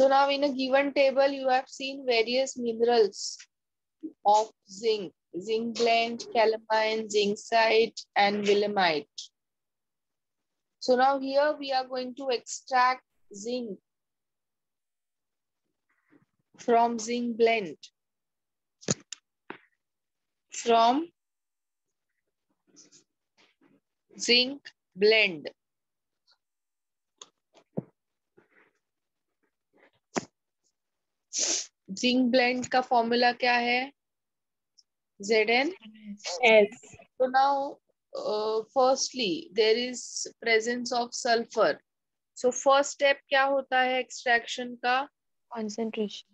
So now in a given table, you have seen various minerals of zinc, zinc blende, calamine, zincite, and willemite. So now here we are going to extract zinc from zinc blend. From zinc blend. Zinc blende का formula क्या है? Zn. Yes. So now, firstly, there is presence of sulfur. So first step क्या होता है extraction का? Concentration.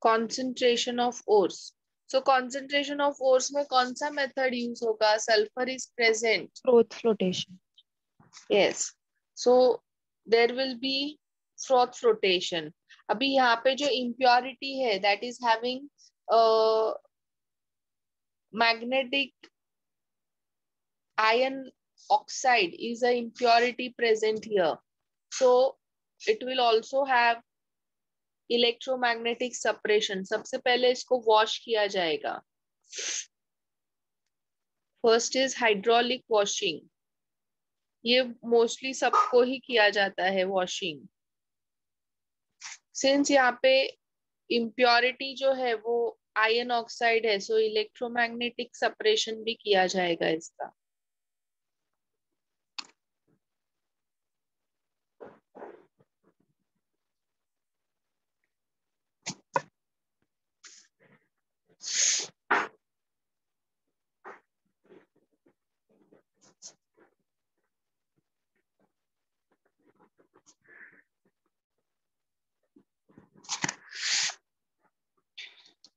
Concentration of ores. So concentration of ores में कौन सा method use होगा? Sulfur is present. Froth flotation. Yes. So there will be froth flotation. अभी यहाँ पे जो impurity है, that is having magnetic iron oxide is a impurity present here. So it will also have electromagnetic suppression. सबसे पहले इसको wash किया जाएगा. First is hydraulic washing. ये mostly सबको ही किया जाता है washing. Since यहाँ पे impurity जो है वो iron oxide है, so electromagnetic suppression भी किया जाएगा इसका.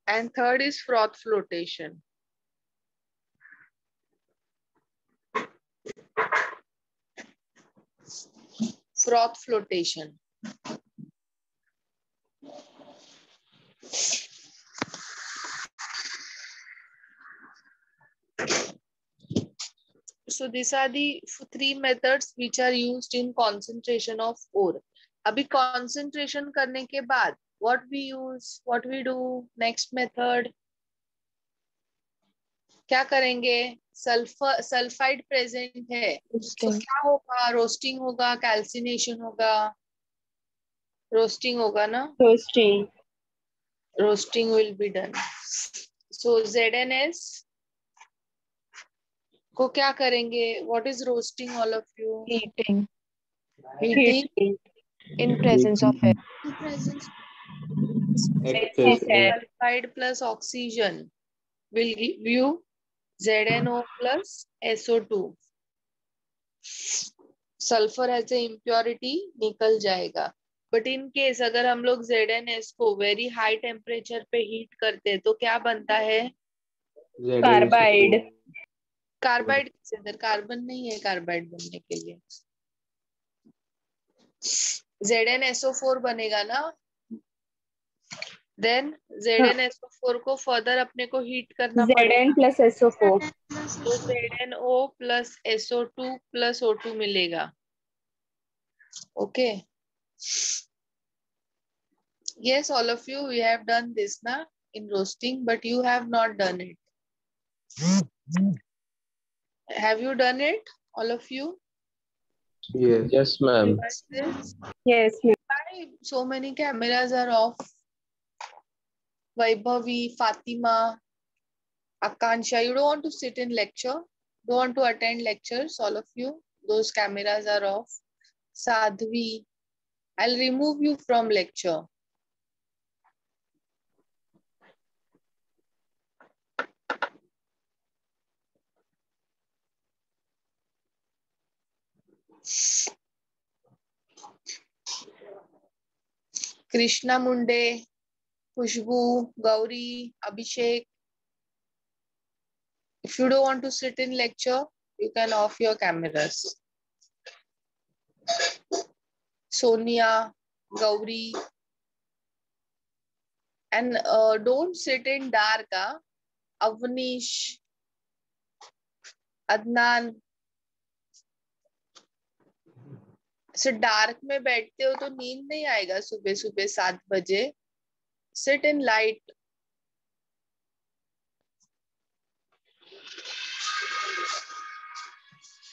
And third is froth flotation. Froth flotation. So these are the three methods which are used in concentration of ore. अभी concentration करने के बाद what we use, what we do, next method क्या करेंगे? सल्फाइड प्रेजेंट है तो क्या होगा? रोस्टिंग होगा, कैल्सिनेशन होगा? रोस्टिंग होगा ना? Roasting will be done. So ZNS को क्या करेंगे? What is roasting, all of you? Heating. Heating In presence of air. in presence Excess air. sulfide plus oxygen will give you ZNO plus SO2. Sulphur as a impurity निकल जाएगा. But in case अगर हम लोग ZnS को very high temperature पे heat करते हैं तो क्या बनता है? Carbide. कार्बाइड किसके अंदर? कार्बन नहीं है कार्बाइड बनने के लिए. ZnSO4 बनेगा ना. देन ZnSO4 को फर्दर अपने को हीट करना पड़ेगा. Zn plus SO4. तो ZnO plus SO2 plus O2 मिलेगा. Okay. Yes, all of you, we have done this na in roasting, but you have not done it. Have you done it, all of you? Yes. Yes, ma'am. Yes, ma'am. Why so many cameras are off? Vaibhavi, Fatima, Akansha, you don't want to sit in lecture? Don't want to attend lectures, all of you? Those cameras are off. Sadhvi, I'll remove you from lecture. Krishna Munde, Khushbu, Gauri, Abhishek. If you don't want to sit in lecture, you can off your cameras. Sonia, Gauri. And don't sit in dark. Avnish, Adnan. So dark में बैठते हो तो नींद नहीं आएगा सुबह सुबह 7 बजे. Sit in light.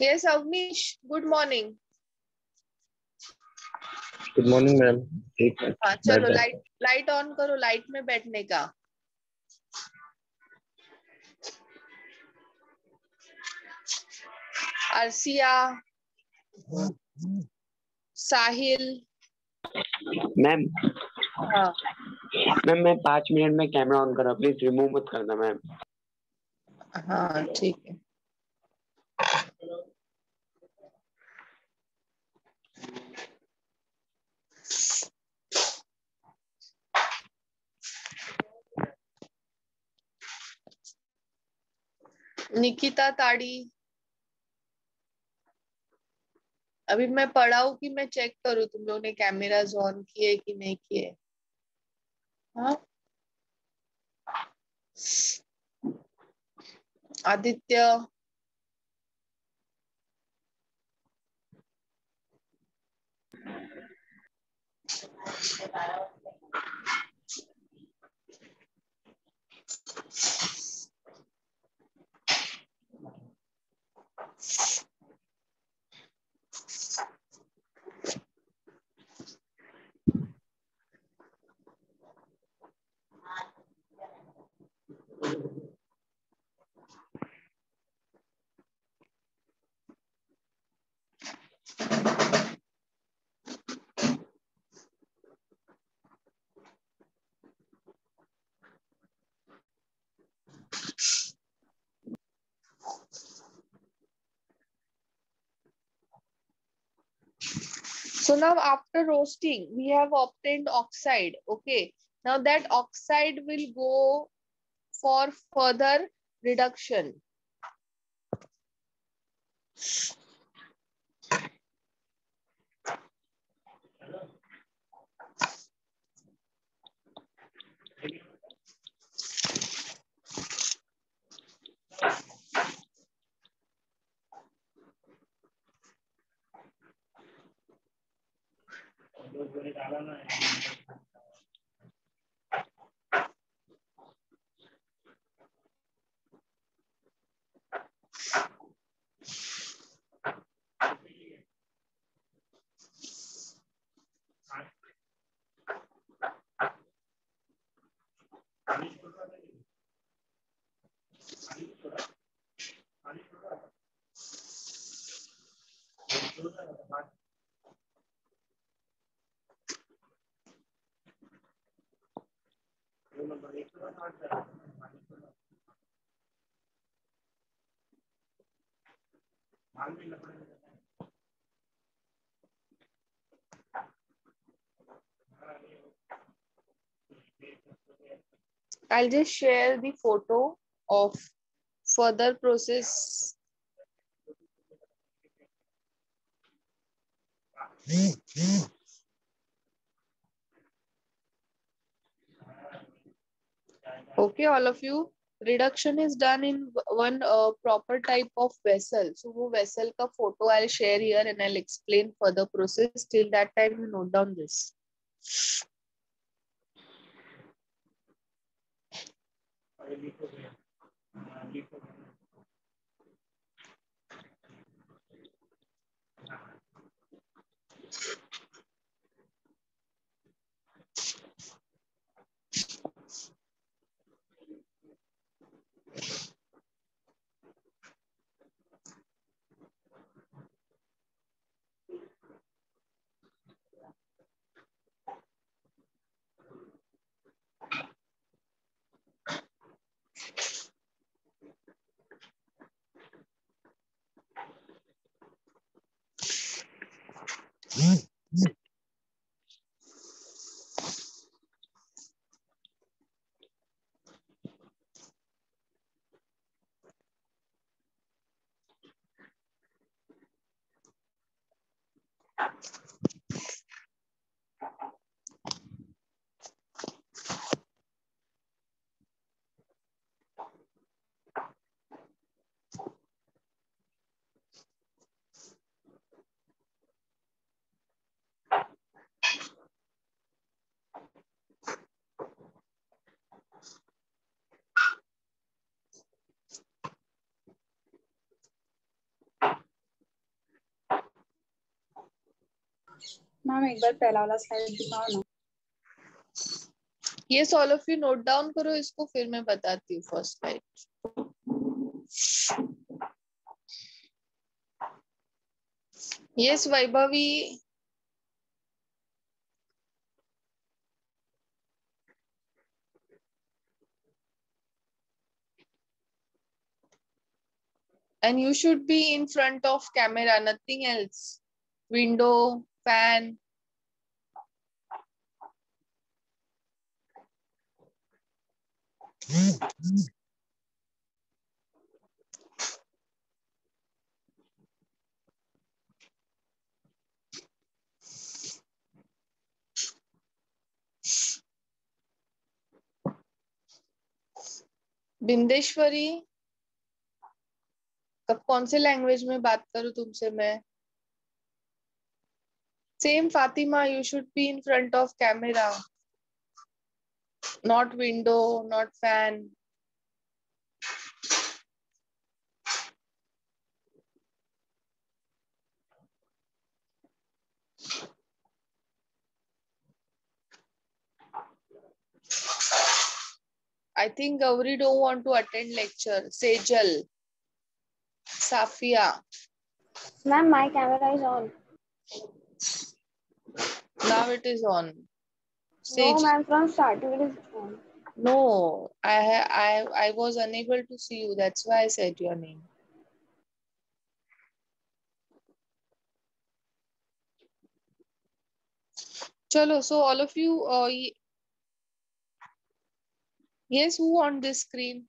Yes Avnish, good morning. Good morning ma'am. ठीक है, हाँ बैठ चलो, जाते लाइट लाइट ऑन करो, लाइट में बैठने का. अर्सिया, साहिल. मैम. हाँ मैम मैं 5 मिनट में कैमरा ऑन कर रहा हूँ, प्लीज रिमूव मत करना मैम. हाँ ठीक है. निकिता ताड़ी. अभी मैं पढ़ाऊं कि मैं चेक करूं तुम लोगों ने कैमरास ऑन किए कि नहीं किए. हाँ. Aditya. So now after roasting, we have obtained oxide. Okay. Now that oxide will go for further reduction. I'll just share the photo of further process. Okay, all of you. Reduction is done in one proper type of vessel. So वो vessel का photo I'll share here and I'll explain further process. Till that time you note down this. Ma'am एक बार पहला वाला slide दिखाओ ना। Yes, all of you note down करो इसको, फिर मैं बताती हूँ first slide. Yes, Vaibhavi. And you should be in front of camera, nothing else. Window, fan. Bindeshwari, कब कौन से लैंग्वेज में बात करूं तुमसे मैं? Same Fatima, you should be in front of camera, not window, not fan. I think Gauri don't want to attend lecture. Sejal, Safia. Ma'am, my camera is on. Now it is on. No, Sejal. ma'am, from starting it is on. No, I was unable to see you. That's why I said your name. Chalo, so all of you, yes, who on this screen?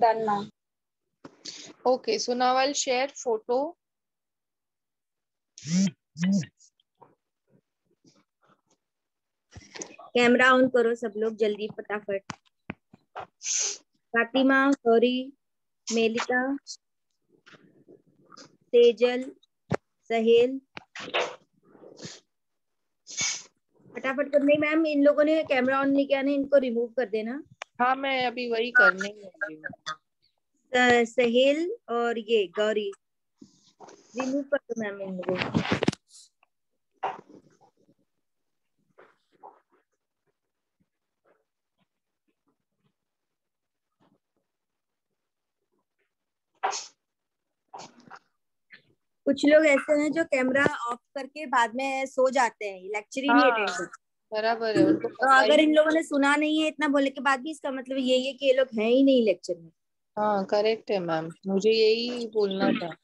Done, ma'am. Okay, so now I'll share photo. Camera on करो सब लोग जल्दी फटाफट. फातिमा, गौरी, मेलिका, तेजल, सहेल, फटाफट कर. नहीं ma'am, इन लोगों ने कैमरा ऑन नहीं किया ना, इनको रिमूव कर देना. हाँ, मैं अभी वही करने वाली हूँ. सहेल और ये गौरी रिमूव कर दो मैम इन लोगों को. कुछ लोग ऐसे हैं जो कैमरा ऑफ करके बाद में सो जाते हैं, लेक्चर ही नहीं अटेंड करते. बराबर है, उनको तो अगर इन लोगों ने सुना नहीं है इतना बोलने के बाद भी, इसका मतलब ये है कि ये लोग हैं ही नहीं लेक्चर में. हाँ, करेक्ट है मैम, मुझे यही बोलना था.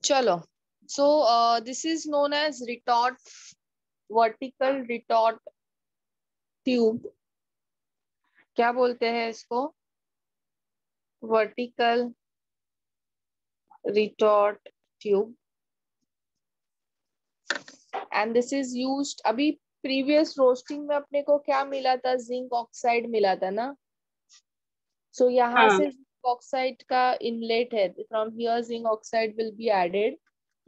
चलो, so this is known as retort, vertical retort tube. क्या बोलते हैं इसको? Vertical retort tube. And this is used, अभी previous roasting में अपने को क्या मिला था? जिंक ऑक्साइड मिला था ना. So यहाँ से जिंक ऑक्साइड का इनलेट है. From here zinc oxide will be added.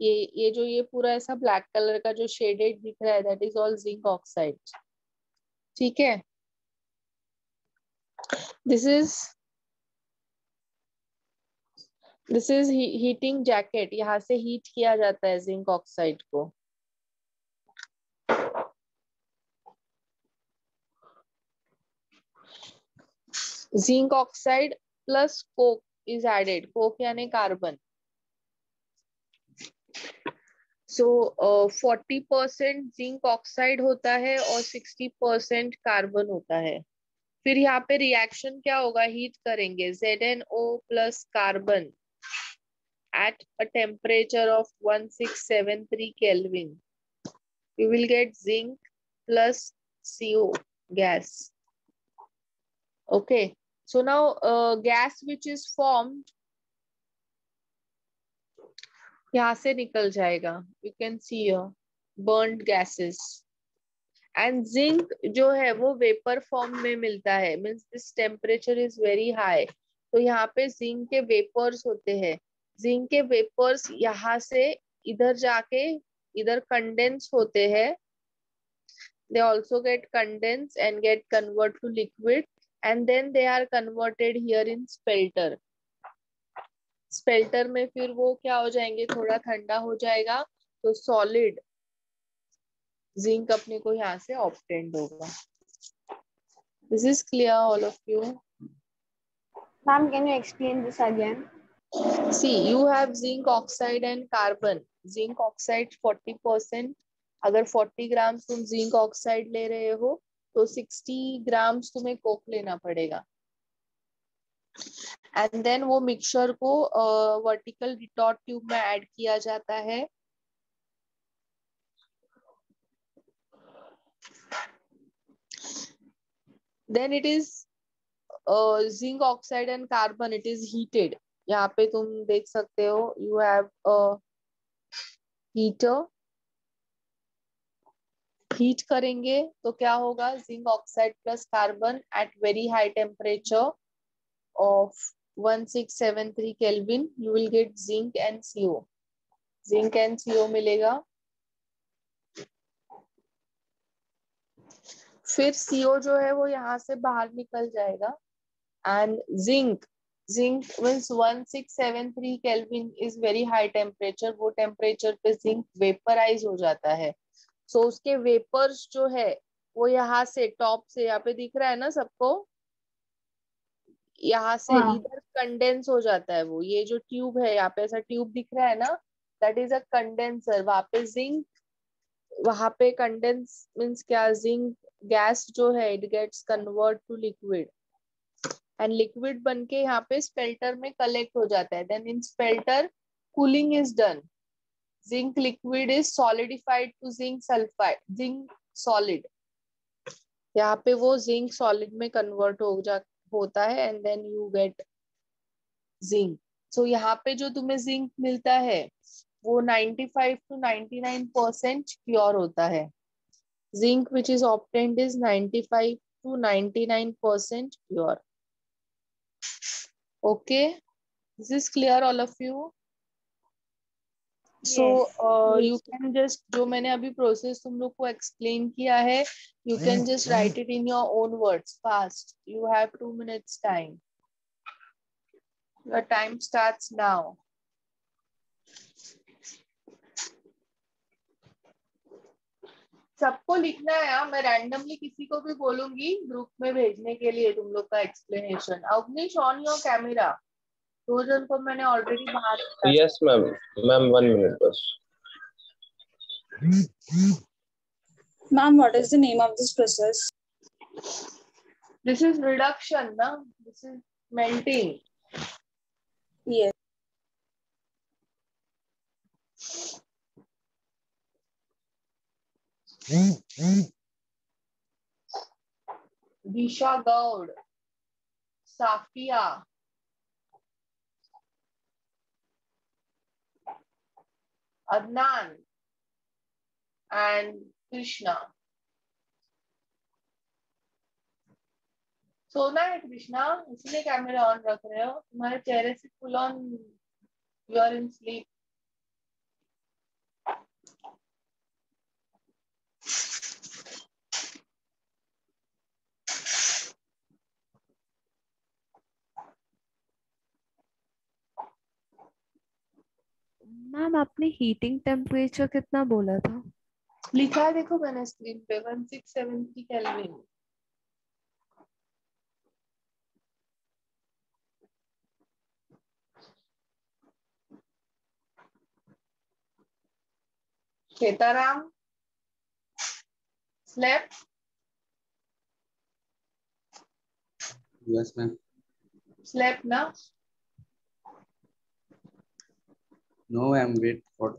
ये जो ये पूरा ऐसा ब्लैक कलर का जो शेडेड दिख रहा है, that is all zinc oxide. ठीक है. This is heating jacket. यहाँ से हीट किया जाता है जिंक ऑक्साइड को. Zinc oxide plus coke is added. Coke यानी कार्बन. सो 40% जिंक ऑक्साइड होता है और 60% कार्बन होता है. फिर यहाँ पे रिएक्शन क्या होगा? हीट करेंगे. ZnO plus carbon at a temperature of 1673 Kelvin. You will get zinc plus CO gas. Okay. So now gas which is formed यहाँ से निकल जाएगा. You can see here burned gases. And zinc जो है वो vapour form में मिलता है. Means this temperature is very high. तो यहाँ पे जिंक के वेपर्स होते हैं. जिंक के वेपर्स यहाँ से इधर जाके इधर कंडेंस होते हैं, they also get condensed and get convert to liquid, and then they are converted here in spelter. स्पेल्टर में फिर वो क्या हो जाएंगे, थोड़ा ठंडा हो जाएगा तो सॉलिड जिंक अपने को यहाँ से ऑब्टेन्ड होगा. This is clear all of you? Ma'am, can you explain this again? See, you have zinc oxide and carbon. Zinc oxide 40%. अगर 40 ग्राम तुम जिंक ऑक्साइड ले रहे हो तो 60 ग्राम तुम्हें कोक लेना पड़ेगा. एंड देन वो मिक्सचर को वर्टिकल रिटॉर्ट ट्यूब में ऐड किया जाता है. Then it is zinc oxide and carbon, it is heated. यहाँ पे तुम देख सकते हो, you have a heater. Heat करेंगे तो क्या होगा, zinc oxide plus carbon at very high temperature of 1673 Kelvin, you will get zinc and CO. Zinc and CO मिलेगा. फिर CO जो है वो यहाँ से बाहर निकल जाएगा. And zinc means 1673 Kelvin is very high temperature. वो टेम्परेचर पे zinc वेपराइज हो जाता है. So उसके वेपर्स जो है वो यहाँ से टॉप से, यहाँ पे दिख रहा है ना सबको, यहाँ से हाँ. इधर कंडेंस हो जाता है. वो ये जो ट्यूब है, यहाँ पे ऐसा ट्यूब दिख रहा है ना, दैट इज अ कंडेंसर. वहां पे जिंक, वहां पे कंडेंस मीन्स क्या, जिंक गैस जो है it gets convert to liquid, and liquid बन के यहाँ पे स्पेल्टर में कलेक्ट हो जाता है. Then in spelter cooling is done. Zinc liquid is solidified to zinc sulphide, zinc solid. यहाँ पे वो जिंक सॉलिड में कन्वर्ट होता है and then you get zinc. So यहाँ पे जो तुम्हें जिंक मिलता है वो 95 to 99% प्योर होता है. Zinc which is obtained is 95 to 99% pure. Okay, this is clear all of you? So you can just, जो मैंने अभी प्रोसेस तुम लोग को एक्सप्लेन किया है, you can just write it in your own words fast. You have 2 minutes time. Your time starts now. सबको लिखना है. मैं रैंडमली किसी को भी बोलूंगी ग्रुप में भेजने के लिए तुम लोग का explanation. Avnish, on your camera. 2 जन को मैंने ऑलरेडी बाहर निकाला. Yes, ma'am. Ma'am, 1 minute बस. Ma'am, what is the name of this process? This is reduction, na? This is melting. Yes. Disha Gaud, Safia, Adnan, and Krishna. सोना है कृष्णा, इसलिए camera on रख रहे हो. तुम्हारे चेहरे से full on you are in sleep. Ma'am आपने हीटिंग टेम्परेचर कितना बोला था? लिखा है देखो मैंने स्क्रीन पे, 1673 kelvin. Ketaram slept. Yes, ma'am. Slept na? No, I'm wait for.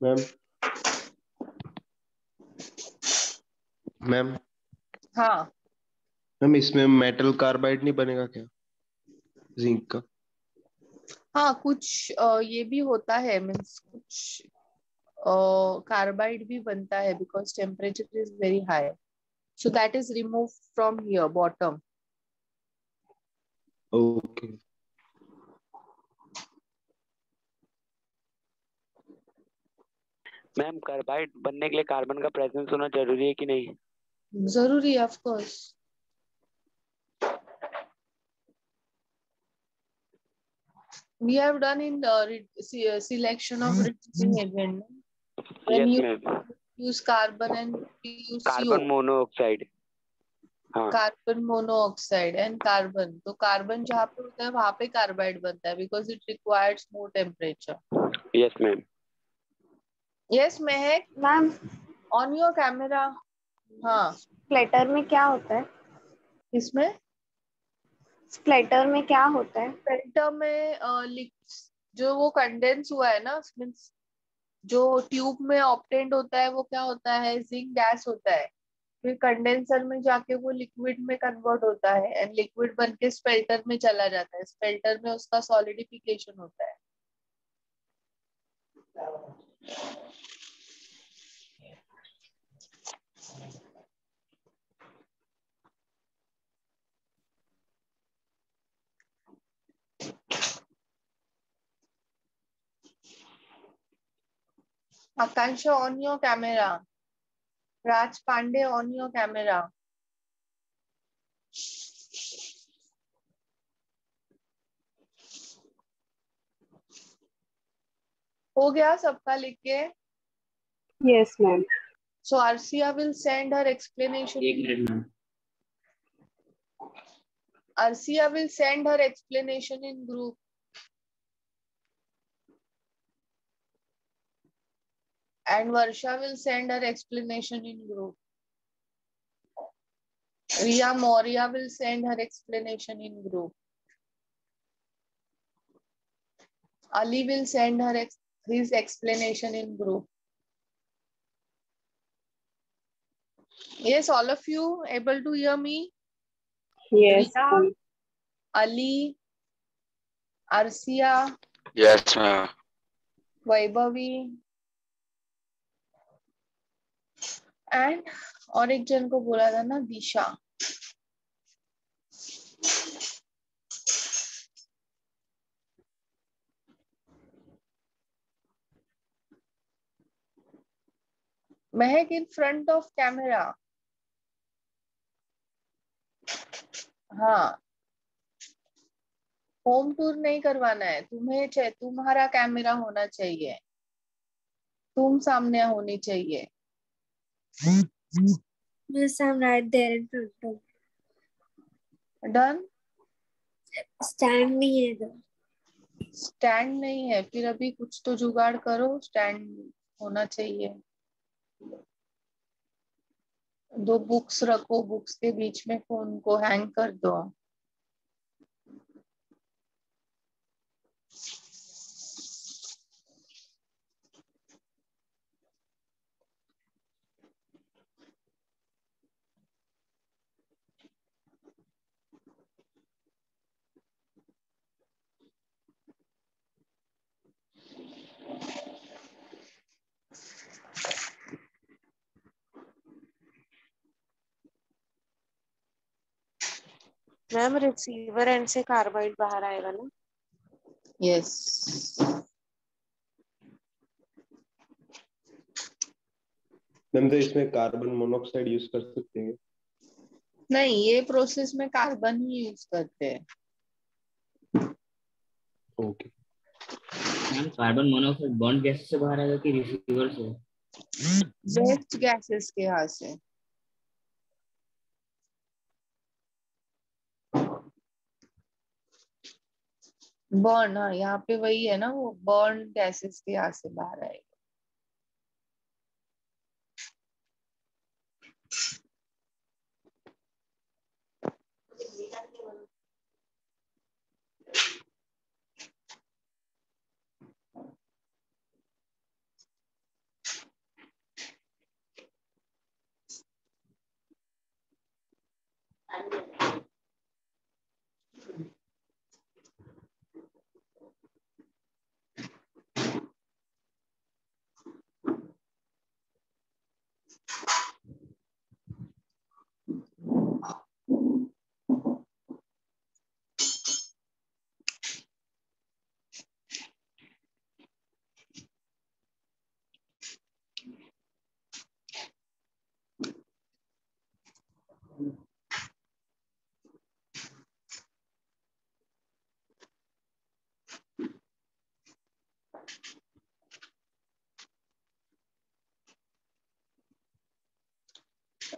Ma'am ma'am हाँ मैम इसमें मेटल कार्बाइड नहीं बनेगा क्या, जिंक का? हाँ, कुछ ये भी होता है, मीन्स कुछ कार्बाइड भी बनता है because temperature is very high, so that is removed from here bottom. Okay. Ma'am carbide बनने के लिए कार्बन का प्रेजेंस होना जरूरी है कि नहीं? जरूरी है, of course. We have done in the selection of reducing agent when yes you ma'am, use carbon and use carbon CO, monoxide. हाँ कार्बन मोनोऑक्साइड एंड कार्बन, तो कार्बन जहाँ पे होता है वहां पे कार्बाइड बनता है because it requires more temperature. Yes ma'am. Yes Mahak, ma'am on your camera. हाँ, स्प्लिटर में क्या होता है? इसमें स्प्लिटर में क्या होता है? फिल्टर में जो वो कंडेंस हुआ है ना, मीन्स जो ट्यूब में ऑप्टेंड होता है वो क्या होता है, जिंक गैस होता है. फिर कंडेंसर में जाके वो लिक्विड में कन्वर्ट होता है एंड लिक्विड बन के स्पेल्टर में चला जाता है. स्पेल्टर में उसका सॉलिडिफिकेशन होता है. Akanksha, on your camera. Raj Pandey, on your camera. हो गया सबका लिख के? Yes ma'am. So Arsia will send her explanation. एक minute ma'am. Arsia will send her explanation in group. And Varsha will send her explanation in group. Ria Moria will send her explanation in group. Ali will send her his explanation in group. Yes, all of you able to hear me? Yes. Ria, Ali, Arsia, Yes, ma'am. Vaibhavi, and और एक जन को बोला था ना, दिशा. महक, in front of camera. हाँ, home tour नहीं करवाना है तुम्हें, तुम्हारा कैमरा होना चाहिए, तुम सामने होनी चाहिए. Yes, I'm right there in front of. Done. Stand नहीं है इधर. स्टैंड नहीं है, फिर अभी कुछ तो जुगाड़ करो, स्टैंड होना चाहिए. दो बुक्स रखो, बुक्स के बीच में फोन को हैंग कर दो. मैम रिसीवर एंड से कार्बाइड बाहर आएगा ना? यस. मैम तो इसमें कार्बन मोनोऑक्साइड यूज कर सकते हैं? नहीं, ये प्रोसेस में कार्बन ही यूज करते हैं. Okay. Ma'am carbon monoxide bond gas से बाहर आएगा कि रिसीवर से? बेस्ट गैसेस के यहाँ से. बर्न, हाँ, यहाँ पे वही है ना, वो बर्न गैसेस के यहाँ से बाहर आएगा.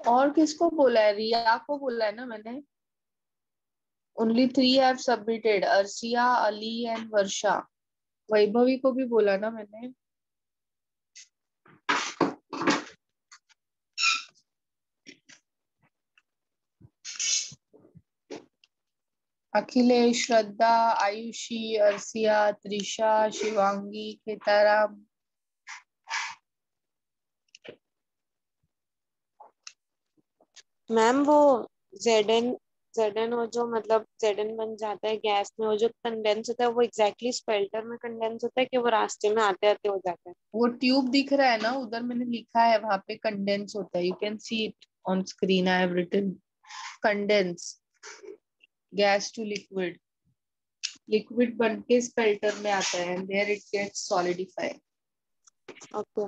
और किसको बोला है? रिया को बोला है ना मैंने. Only 3 have submitted. Arshia, Ali and Varsha. Vaibhavi को भी बोला ना मैंने. अखिलेश, श्रद्धा, आयुषी, अर्शिया, त्रिशा, शिवांगी, केताराम. मैम वो जेडन वो जो मतलब जेडन बन जाता है गैस में, वो जो कंडेंस होता है वो एग्जैक्टली स्पेल्टर में कंडेंस होता है कि वो रास्ते में आते आते हो जाता है? वो ट्यूब दिख रहा है ना उधर, मैंने लिखा है वहां पे कंडेंस होता है. You can see it on screen. I have written condense gas to liquid. Liquid बन के स्पेल्टर में आता है and there it gets solidified. Okay.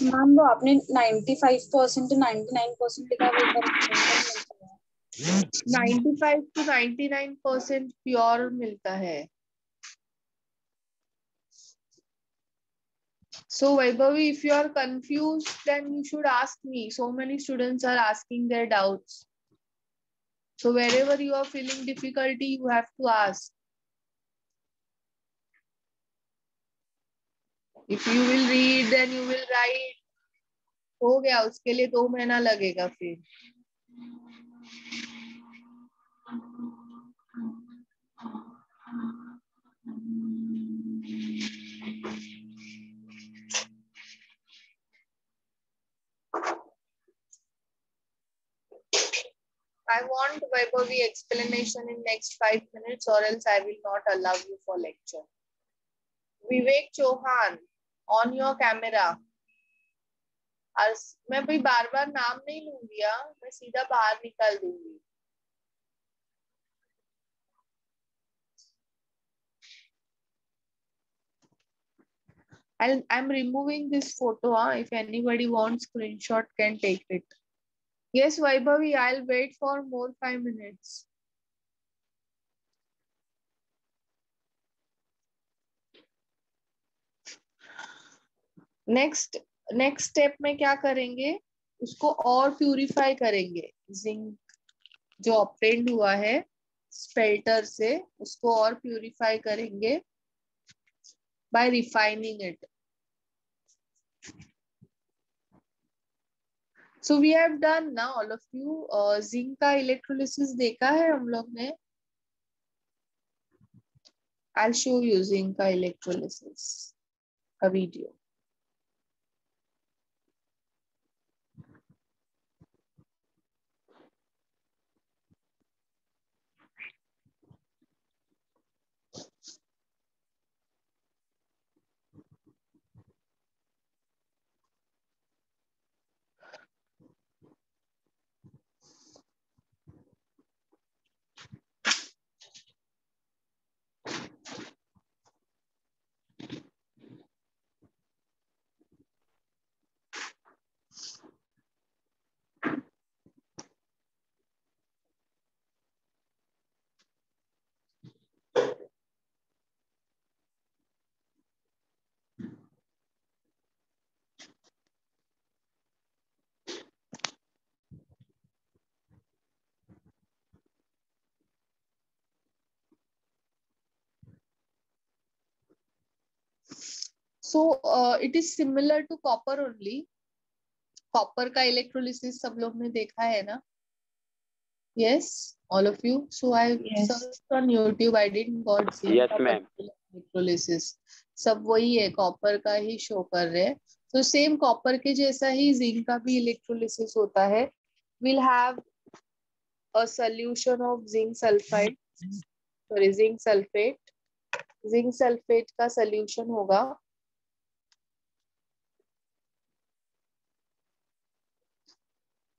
Ma'am वो आपने 95% 99% लिखा है, वो एक बार explain करेंगे? 95 to 99% प्योर मिलता है. So Vaibhavi, if you are confused, then you should ask me. So many students are asking their doubts. So wherever you are feeling difficulty, you have to ask. If you will read, then you will write. हो गया, उसके लिए 2 महीना लगेगा फिर. I want Vaibhavi explanation in next 5 minutes or else I will not allow you for lecture. Vivek Chauhan, on your camera. और मैं भाई बार बार नाम नहीं लूंगी, मैं सीधा बाहर निकाल दूंगी. I'm removing this photo. If anybody wants screenshot, can take it. Yes, Vaibhavi, I'll wait for more 5 minutes. Next step में क्या करेंगे, उसको और प्यूरिफाई करेंगे. जिंक जो ऑब्टेन्ड हुआ है स्पेल्टर से, उसको और प्यूरिफाई करेंगे by refining it. So we have done ना ऑल ऑफ यू. जिंक का इलेक्ट्रोलिसिस देखा है हम लोग ने. I will show you zinc का इलेक्ट्रोलिसिस का video. So it is similar to copper only. Copper का इलेक्ट्रोलिसिस सब लोग ने देखा है ना? Yes, all of you. So I searched on YouTube. I didn't got zinc Yes, ma'am. electrolysis. सब वही है, कॉपर का ही शो कर रहे हैं. तो सेम कॉपर के जैसा ही जिंक का भी इलेक्ट्रोलिसिस होता है. We'll have a solution of zinc sulfide. Sorry, zinc sulfate. Zinc sulfate का solution होगा.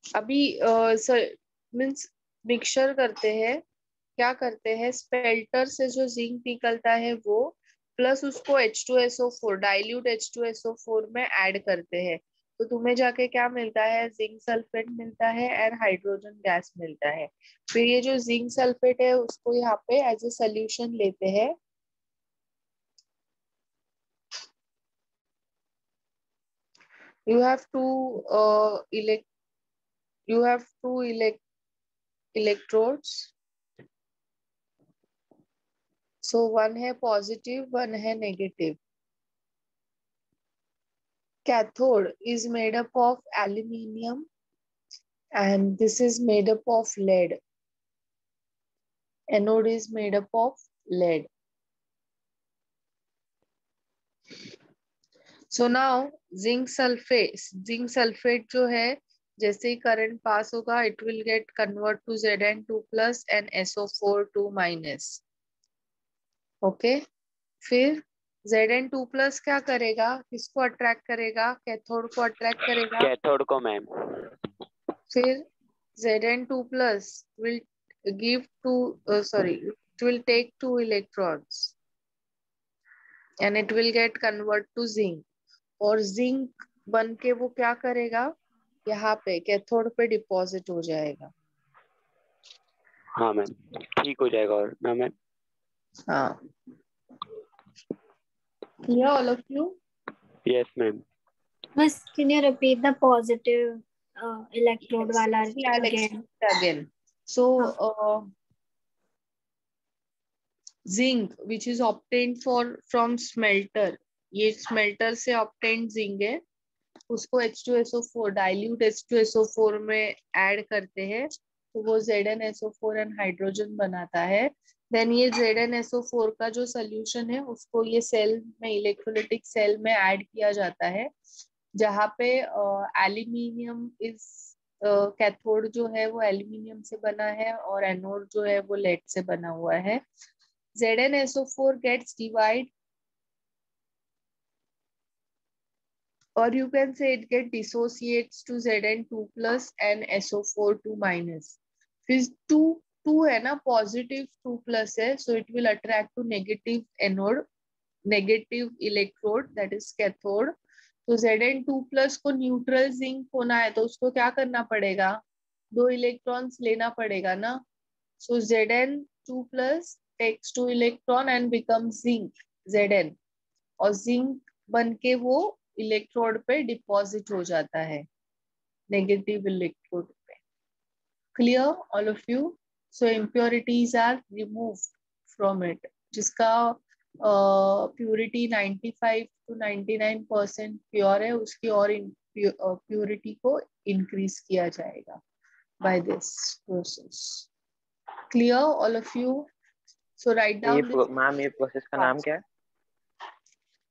अभी मीन्स मिक्सचर करते हैं. क्या करते हैं, स्पेल्टर से जो जिंक निकलता है वो प्लस उसको H2SO4 डाइल्यूट H2SO4 में ऐड करते हैं, तो तुम्हें जाके क्या मिलता है, जिंक सल्फेट मिलता है एंड हाइड्रोजन गैस मिलता है। फिर ये जो जिंक सल्फेट है उसको यहाँ पे एज ए सोल्यूशन लेते हैं, you have two electrodes, so one है positive, one है negative. Cathode is made up of aluminium and this is made up of lead. Anode is made up of lead. So now zinc sulfate जो है, जैसे ही current pass होगा it will get convert to Zn2 plus and SO4 2 minus. Okay, फिर Zn2 plus क्या करेगा, किसको attract करेगा, cathode को अट्रैक्ट करेगा। कैथोड को मैम। फिर Zn2 plus will give it will take 2 electrons and it will get convert to zinc, और जिंक बन के वो क्या करेगा, यहाँ पे कैथोड पे डिपॉजिट हो जाएगा। हाँ मैम, ठीक हो जाएगा। और ना मैम? हाँ, clear all of you? Yes ma'am. Miss, can you repeat the positive electrode wala I'll again? again. So zinc which is obtained from smelter, ये smelter से obtained zinc है, उसको H2SO4 डाइल्यूट H2SO4 में add करते हैं, तो वो ZnSO4 and hydrogen बनाता है। देन ये ZnSO4 का जो सोल्यूशन है उसको ये सेल में, इलेक्ट्रोलिटिक सेल में ऐड किया जाता है, जहाँ पे एल्यूमिनियम इस कैथोड जो है वो एल्यूमिनियम से बना है और एनोड जो है वो लेड से बना हुआ है। ZnSO4 gets divide, or you can say it get dissociates to Zn2 plus and SO4 2 minus. फिर 2 है ना, पॉजिटिव 2 प्लस है, so it will attract to negative anode, negative electrode that is cathode. तो Zn2 plus को neutral zinc होना है तो उसको क्या करना पड़ेगा, 2 इलेक्ट्रॉन्स लेना पड़ेगा ना, so Zn2 plus takes 2 electron and becomes zinc Zn, और जिंक बन के वो इलेक्ट्रोड पे डिपॉजिट हो जाता है, नेगेटिव इलेक्ट्रोड पे। Clear all of you? So impurities are removed from it, जिसका प्योरिटी 95 to 99% प्योर है, उसकी और प्योरिटी को इंक्रीज किया जाएगा by this process. Clear all of you? So write down ma'am, ये प्रोसेस का नाम क्या है?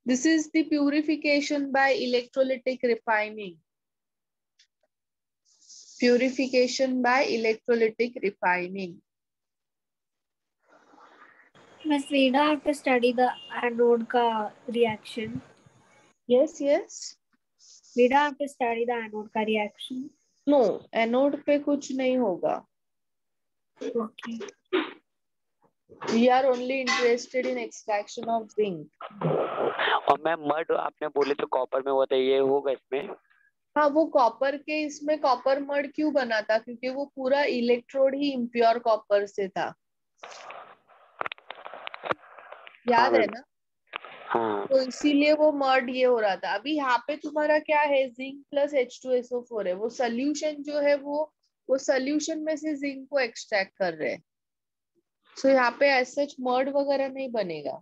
This is the purification by electrolytic refining. Purification by electrolytic refining. Miss, we don't have to study the anode ka reaction. Yes, yes. We don't have to study the anode ka reaction. No, anode पे कुछ नहीं होगा. Okay. We are only interested in extraction of zinc. और ma'am mud आपने बोले तो copper में हुआ था, ये होगा इसमें? हाँ, वो कॉपर के, इसमें कॉपर मड क्यों बना था, क्योंकि वो पूरा इलेक्ट्रोड ही इम्प्योर कॉपर से था, याद है ना? हाँ। तो इसीलिए वो मड ये हो रहा था। अभी यहाँ पे तुम्हारा क्या है, जिंक प्लस H2SO4 है, वो सोल्यूशन जो है वो सोल्यूशन में से जिंक को एक्सट्रैक्ट कर रहे हैं, सो यहाँ पे एज सच मड वगैरह नहीं बनेगा,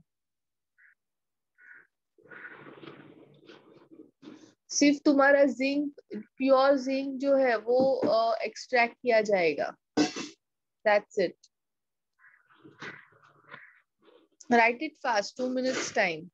सिर्फ तुम्हारा जिंक, प्योर जिंक जो है वो एक्सट्रैक्ट किया जाएगा, that's it. Right it fast, 2 minutes time.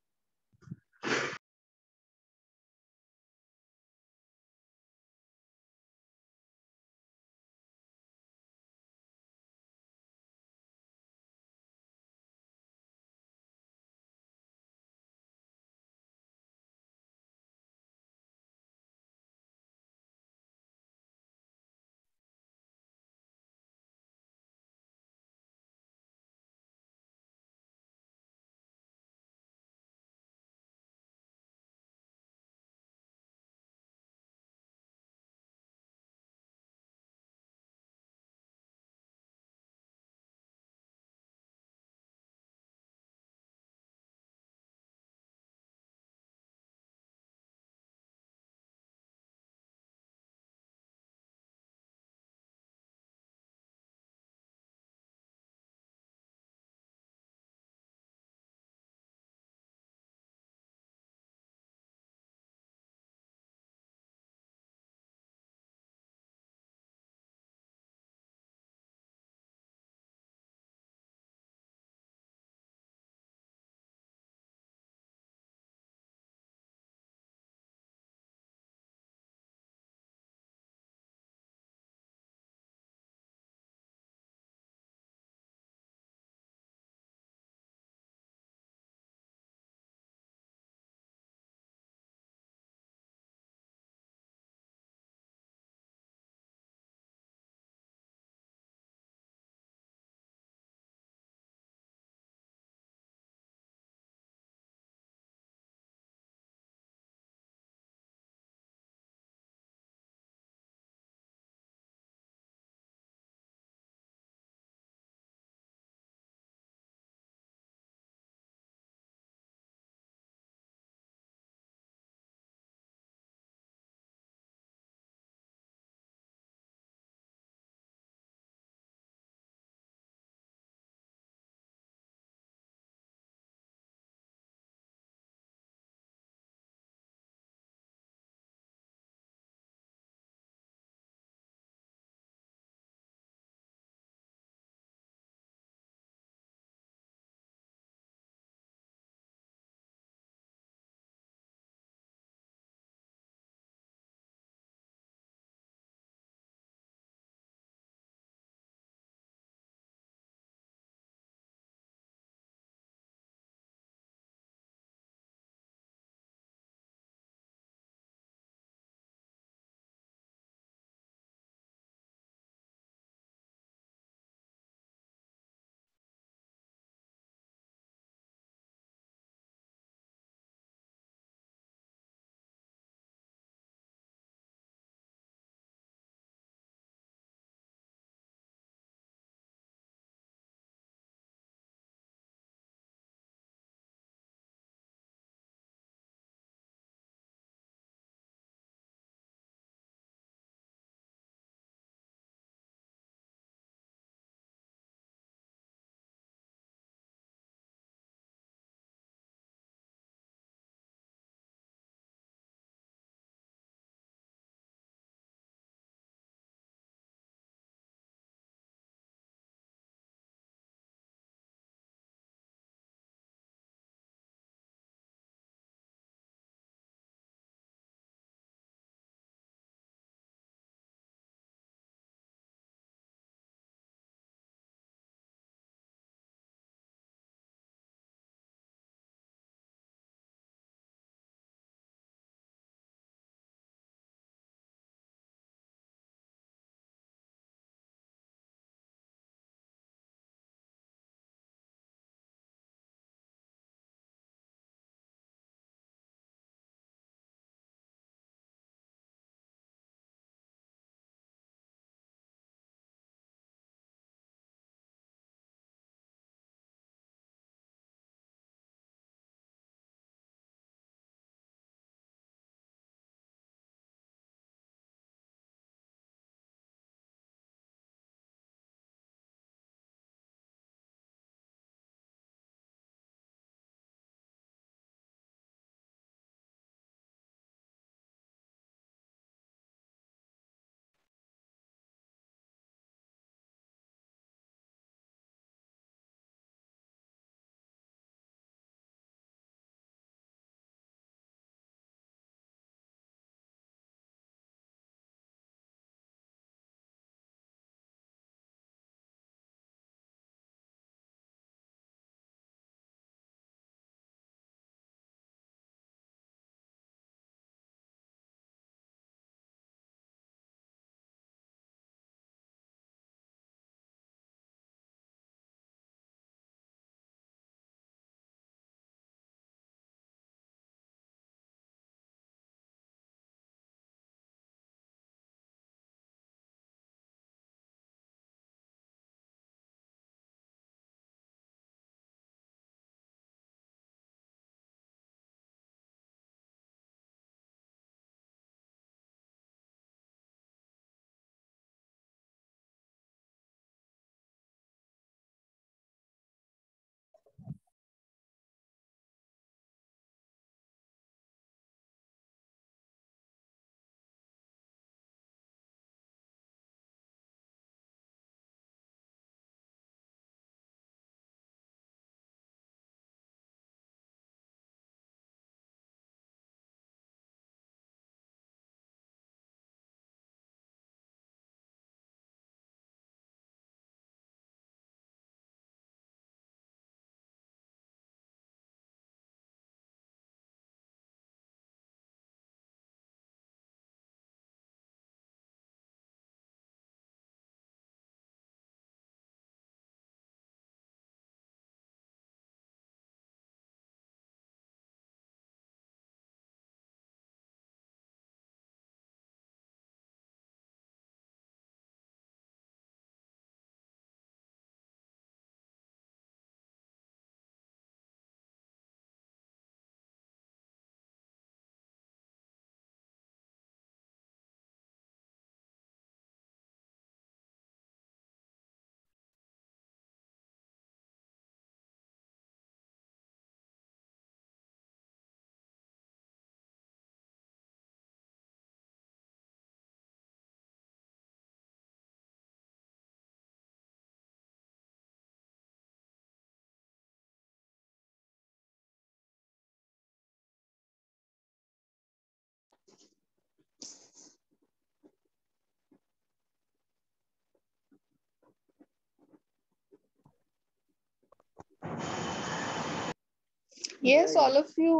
Yes, all of you.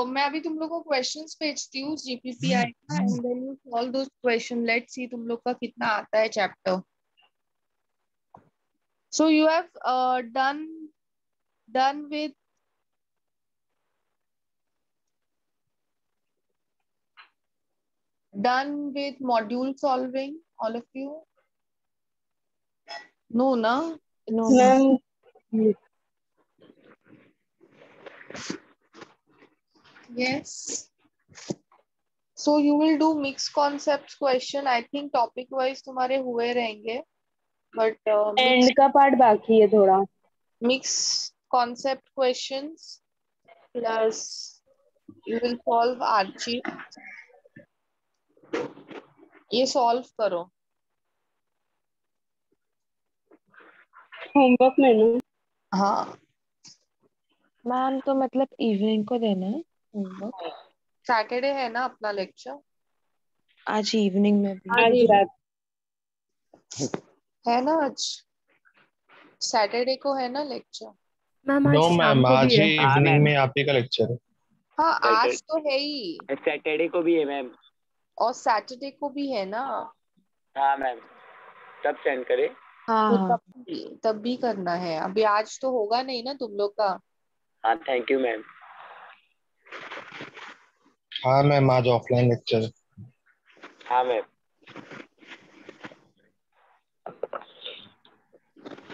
मैं अभी तुम लोग को क्वेश्चंस भेजती हूँ GPPI का, and then you solve those question. Let's see तुम लोग का कितना आता है chapter. So you have done with module solving, all of you? No, na? No, ma'am Yes. So you will do mixed concepts question. I think topic wise तुम्हारे हुए रहेंगे, but and का पार्ट बाकी है थोड़ा. mixed concept questions plus you will solve Archie. ये solve करो. Homework में ना. हाँ, मैम तो मतलब इवनिंग को देना है होमवर्क. सैटरडे है ना अपना लेक्चर. आज इवनिंग में भी. आज रात है ना आज सैटरडे को है ना लेक्चर. मैम आज नो शाम मैम, को भी आज है. ही हाँ इवनिंग मैम, में आप ही का लेक्चर है. हाँ आज तो है ही, सैटरडे को भी है मैम. और सैटरडे को भी है ना. हाँ मैम, तब सेंड करे. तो हाँ तब भी करना है. अभी आज तो होगा नहीं ना तुम लोग का. हाँ थैंक यू मैम. हाँ मैम, आज ऑफलाइन लेक्चर है. हाँ मैम.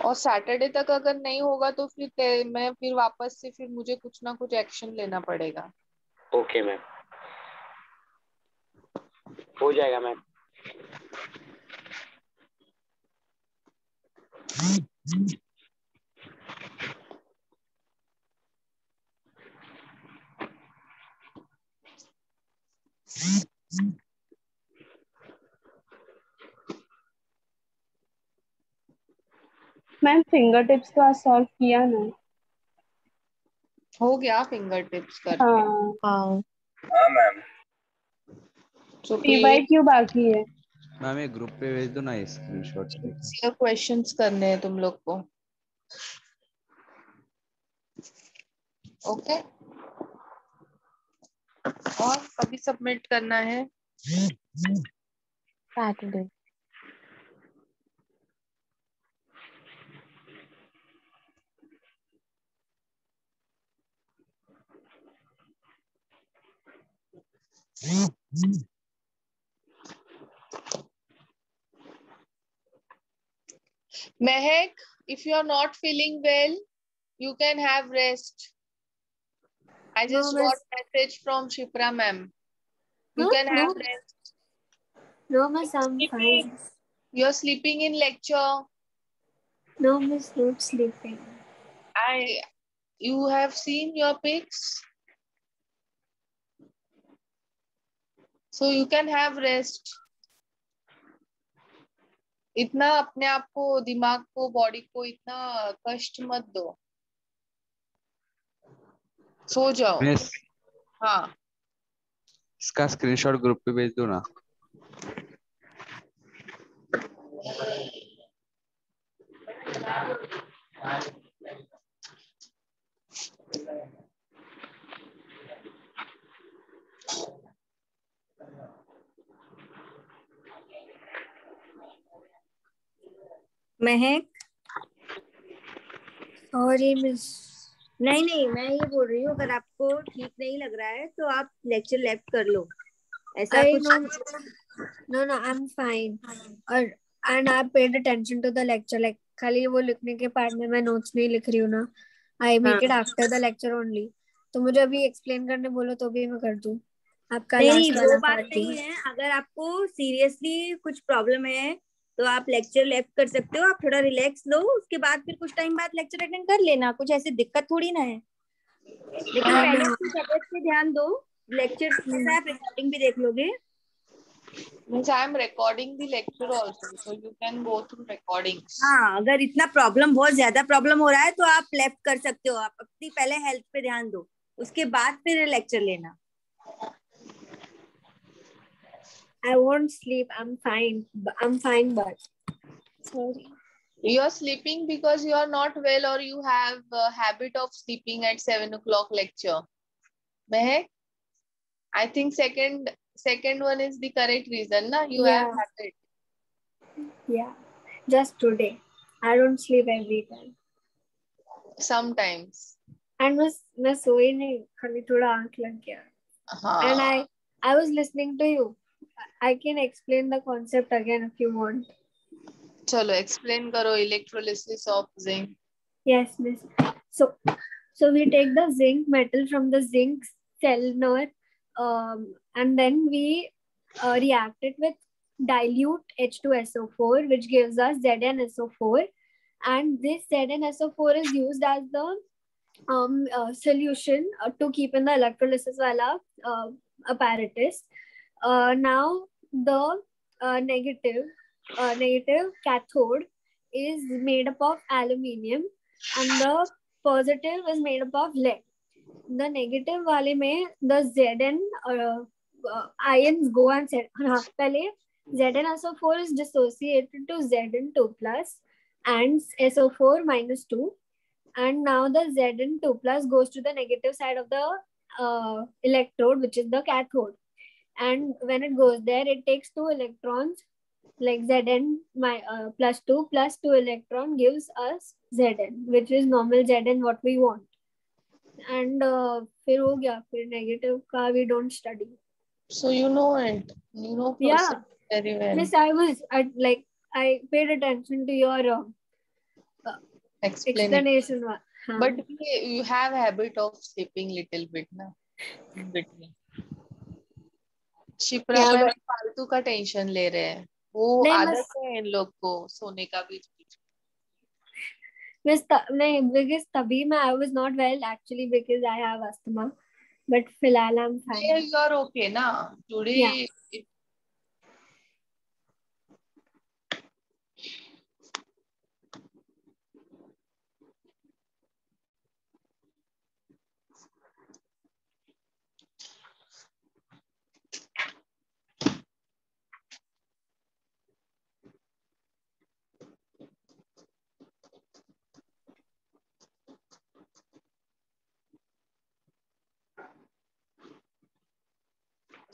और सैटरडे तक अगर नहीं होगा तो फिर मैं फिर वापस से फिर मुझे कुछ ना कुछ एक्शन लेना पड़ेगा. ओके मैम, हो जाएगा मैम. मैम फिंगर टिप्स तो आज सॉल्व किया ना. हो गया फिंगर टिप्स कर. हाँ हाँ. हाँ मैम. तो PYQ बाकी है. मैम एक ग्रुप पे भेज दो ना स्क्रीनशॉट लेके. क्वेश्चंस करने हैं तुम लोग को. ओके, और कभी सबमिट करना है. Saturday. Mehak, if you are not feeling well, you can have rest. I just No, got miss. message from Shipra ma'am. You Huh? can have No, rest. no, miss, I'm fine. You're sleeping in lecture. No, miss, not sleeping. You have seen your pics, so you can have rest. इतना अपने आप को, दिमाग को, body को इतना कष्ट मत दो. सो जाओ. मिस, हाँ, इसका स्क्रीनशॉट ग्रुप पे भेज दो ना. महक, Sorry, miss. नहीं मैं ये बोल रही हूँ, अगर आपको ठीक नहीं लग रहा है तो आप लेक्चर लेफ्ट कर लो. ऐसा I कुछ know. No, I'm fine. And I paid attention to the lecture. Like खाली वो लिखने के पार्ट में मैं नोट्स नहीं लिख रही हूँ ना. I make it after the lecture only. तो मुझे अभी एक्सप्लेन करने बोलो तो भी मैं कर दूँ. आपका नहीं, लास्ट वो वाला बात पार्ट नहीं है. अगर आपको सीरियसली कुछ प्रॉब्लम है तो आप लेक्चर लेफ्ट कर सकते हो. आप थोड़ा रिलैक्स लो, उसके बाद फिर कुछ टाइम बाद लेक्चर अटेंड कर लेना. कुछ ऐसी दिक्कत थोड़ी ना है. लेकिन पहले अपनी तबियत पे ध्यान दो. लेक्चर कैसा है, आप रिकॉर्डिंग भी देख लोगे. means I am recording the lecture also, so you can go through recordings. हाँ, अगर इतना प्रॉब्लम, बहुत ज्यादा प्रॉब्लम हो रहा है तो आप लेफ्ट कर सकते हो. आप अपनी पहले हेल्थ पे ध्यान दो, उसके बाद फिर लेक्चर लेना. I won't sleep. I'm fine. I'm fine, but sorry. You are sleeping because you are not well, or you have a habit of sleeping at 7 o'clock lecture. Mehak, I think second one is the correct reason, na? You have Yeah. habit. Yeah. Just today. I don't sleep every time. Sometimes. And मैं सोई नहीं, खाली थोड़ा आंख लग गया. And हाँ. I was listening to you. I can explain the concept again if you want. चलो explain करो electrolysis of zinc. Yes, miss. So we take the zinc metal from the zinc cylinder, and then we react it with dilute H2SO4, which gives us ZnSO4. And this ZnSO4 is used as the solution to keep in the electrolysis wala apparatus. Now the negative cathode is made up of aluminium, and the positive is made up of lead. The negative wale mein the Zn ions go and set. पहले ZnSO4 is dissociated to Zn2 plus and SO4 minus 2. And now the Zn2 plus goes to the negative side of the electrode, which is the cathode. And when it goes there, it takes 2 electrons, like Zn plus 2 plus 2 electron gives us Zn, which is normal Zn what we want. And फिर हो गया, फिर negative का we don't study. So you know it. You know Yeah. very well. Miss, I paid attention to your explanation. But you have habit of sleeping little bit na in between. Shipra ma'am फालतू का tension ले रहे हैं. वो आदत है इन लोग को सोने का बीच बीच. Miss, नहीं, because तभी मैं I was not well actually because I have asthma, but फिलहाल I'm fine. Yeah, you are okay na today. Yeah.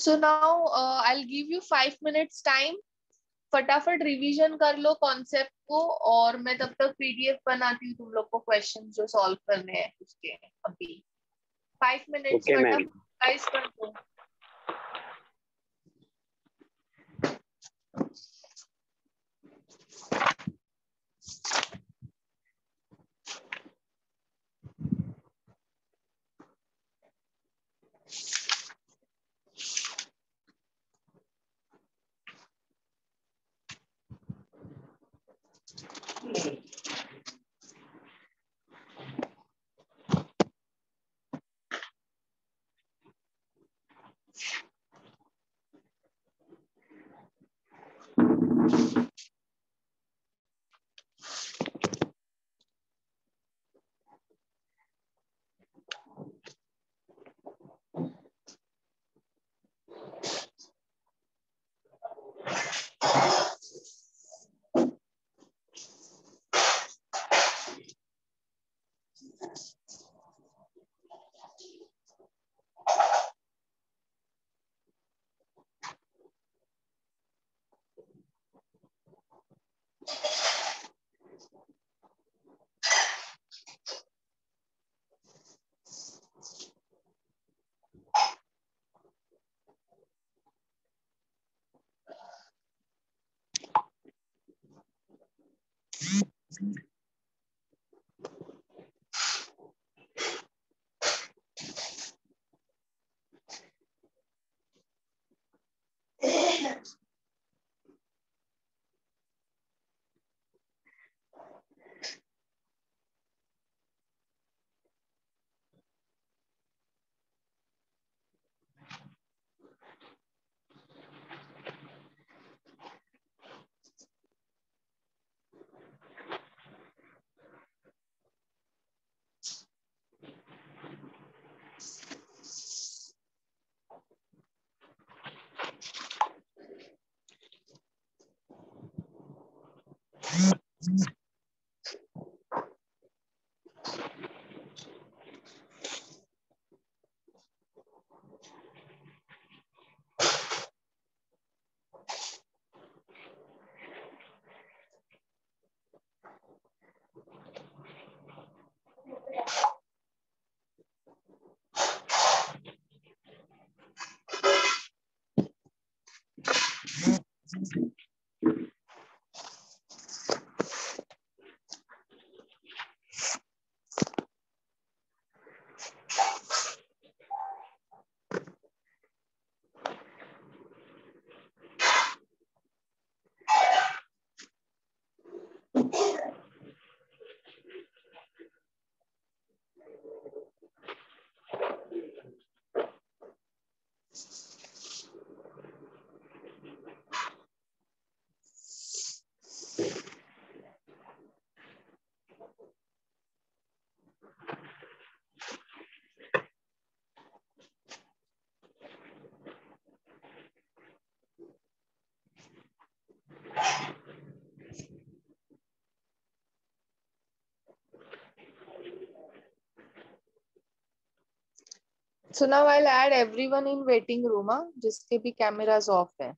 So now I'll give you 5 minutes time. फटाफट रिवीजन कर लो कॉन्सेप्ट को, और मैं तब तक पीडीएफ बनाती हूँ तुम लोग को क्वेश्चन जो सॉल्व करने हैं उसके. अभी 5 मिनट्स फटाफट कर दो. So now I'll add everyone in waiting room, जिसके भी cameras off है.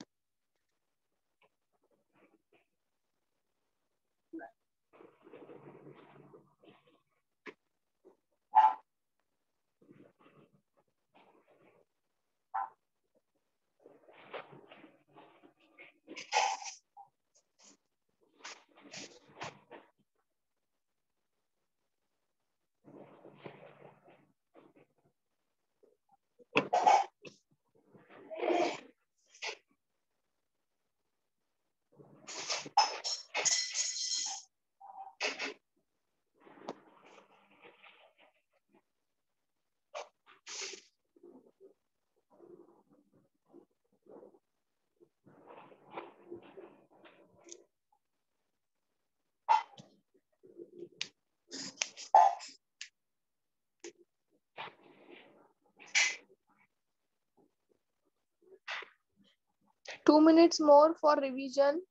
Two minutes more for revision.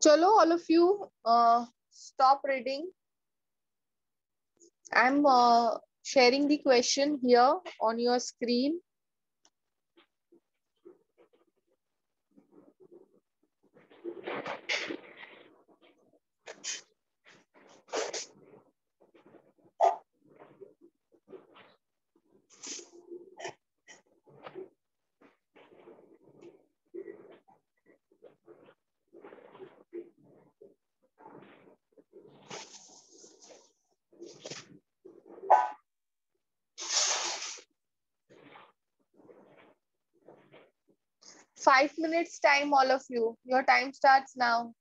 Chalo, all of you, stop reading. I'm sharing the question here on your screen. Five minutes time, all of you. Your time starts now.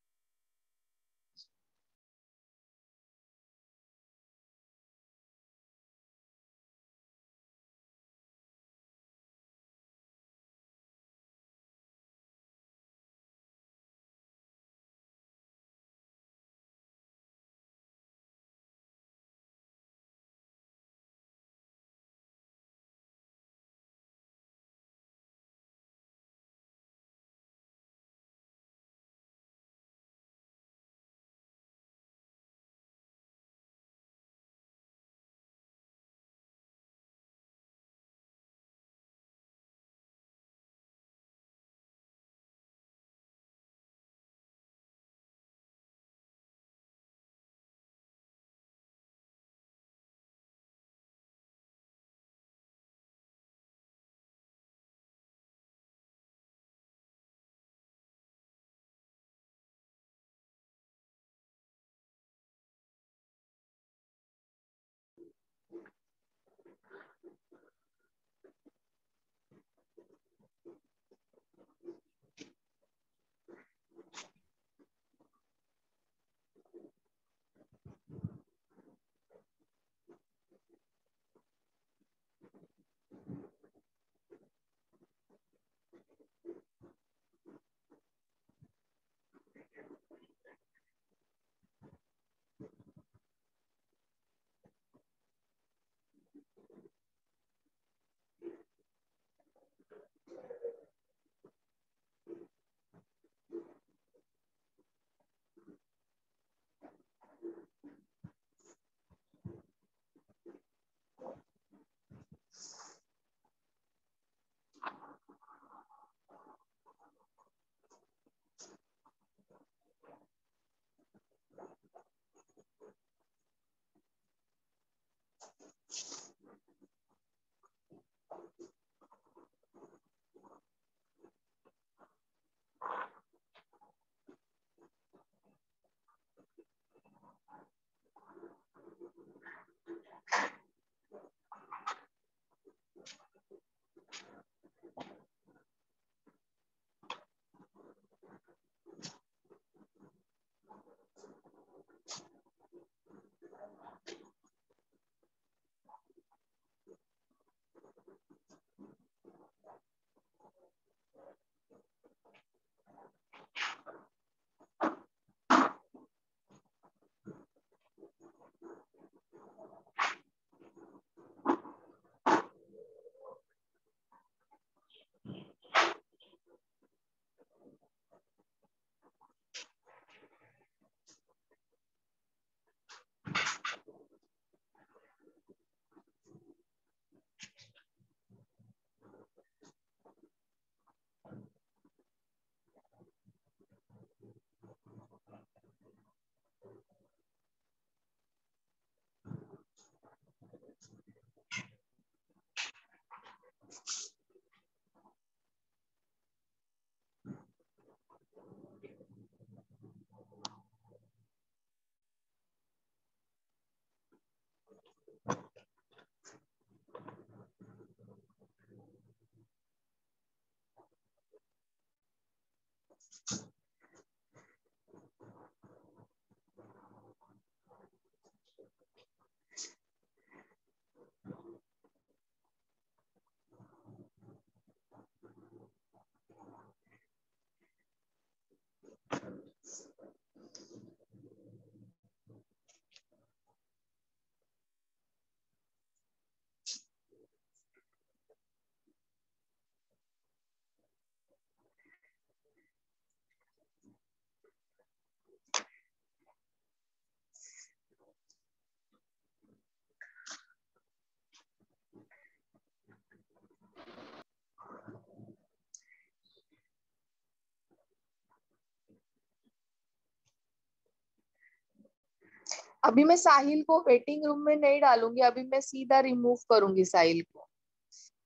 अभी मैं साहिल को waiting room में नहीं डालूंगी, अभी मैं सीधा remove करूंगी साहिल को,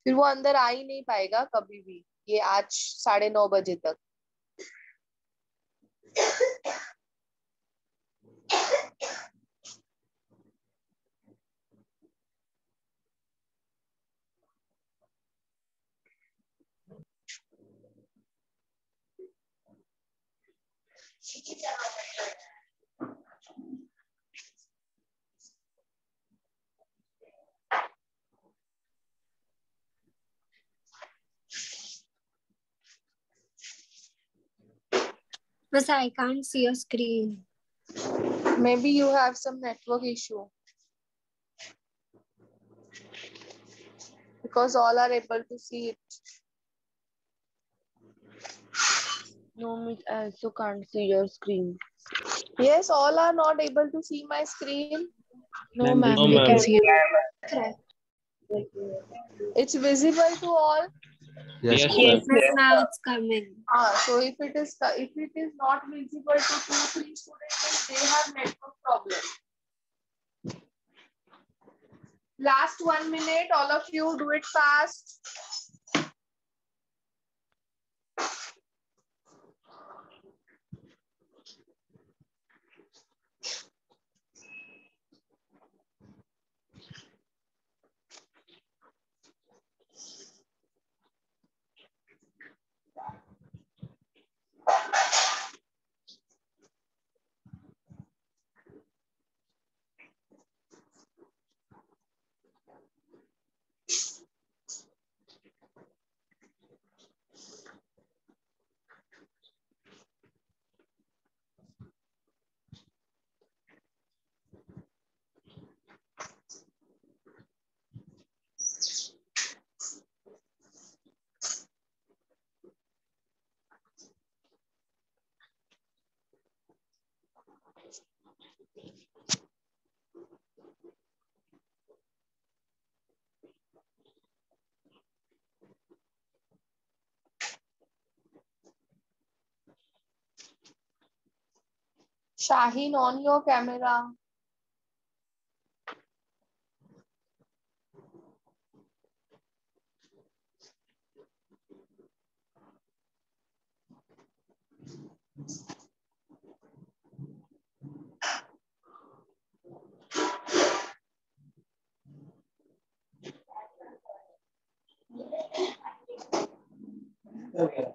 फिर वो अंदर आ ही नहीं पाएगा कभी भी, ये आज 9:30 तक। Miss, I can't see your screen. Maybe you have some network issue. Because all are able to see it. No, Miss, I also can't see your screen. Yes, all are not able to see my screen. No, ma'am, No, we ma'am. can see it. It's visible to all. Yes, Yes, ma'am. Miss, now it's coming. So if it is not visible to 2-3 students, then they have network problem. Last 1 minute, all of you do it fast. Shaheen, on your camera. Okay.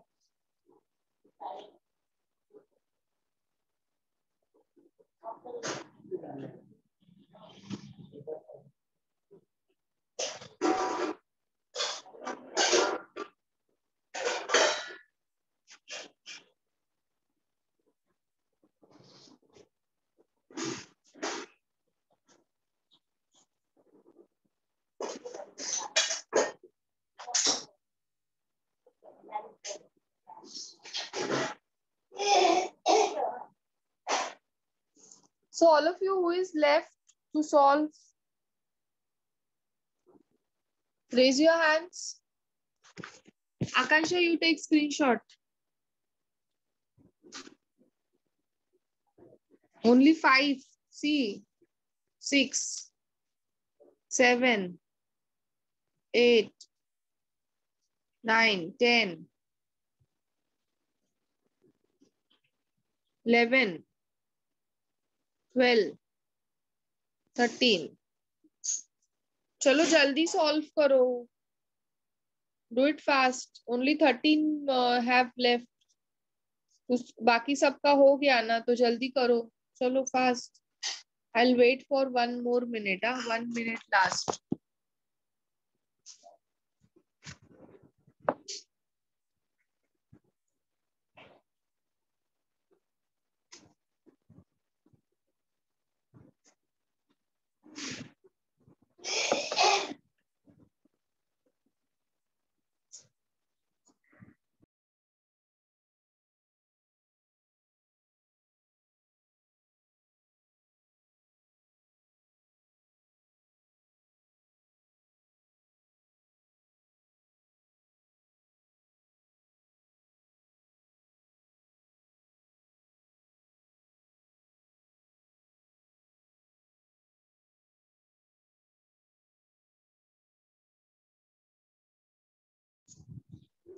So all of you who is left to solve, raise your hands. Akansha, you take screenshot. Only 5. See, 6, 7, 8, 9, 10, 11, 12, 13. चलो जल्दी solve करो. Do it fast. Only 13 have left. बाकी सबका हो गया ना, तो जल्दी करो. चलो fast. I'll wait for 1 more minute. 1 minute last.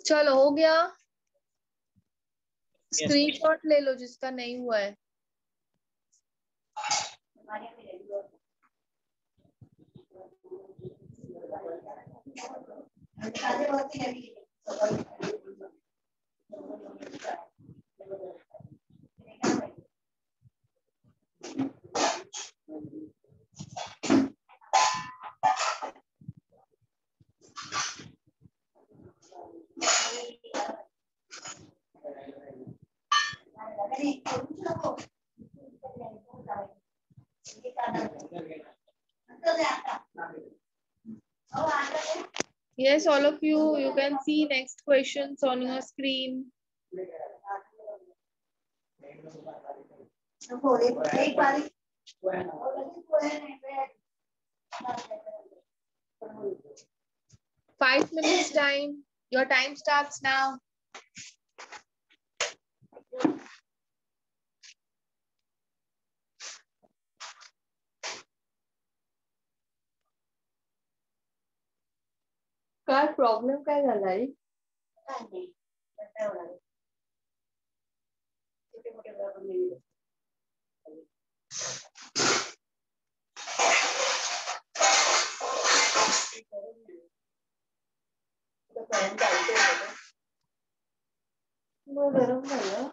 चलो हो गया. स्क्रीनशॉट ले लो जिसका नहीं हुआ है. Yes, all of you can see next questions on your screen. Five minutes time. Your time starts now. काय प्रॉब्लेम काय झालाय? गरम झालं.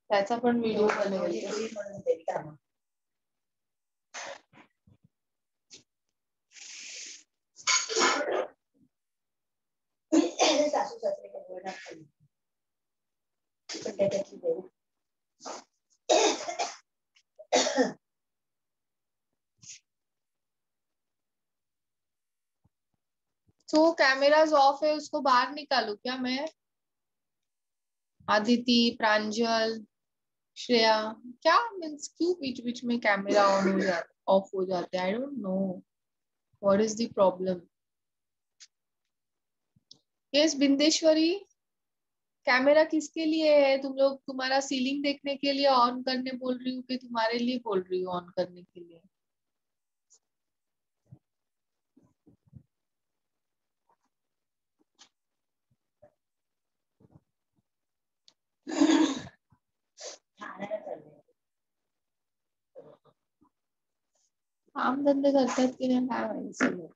त्याचा पण व्हिडिओ बनवेल. तो कैमरास ऑफ है, उसको बाहर निकालू क्या मैं? आदिति, प्रांजल, श्रेया, क्या मीन्स क्यों बीच बीच में कैमरा ऑन हो जाता ऑफ हो जाते हैं? I don't know what is the problem. Yes Bindeshwari, camera किसके लिए है? तुम लोग तुम्हारा सीलिंग देखने के लिए ऑन करने बोल रही हूँ कि तुम्हारे लिए बोल रही हूँ ऑन करने के लिए? काम धंदे करतात की नाही काय माहिती.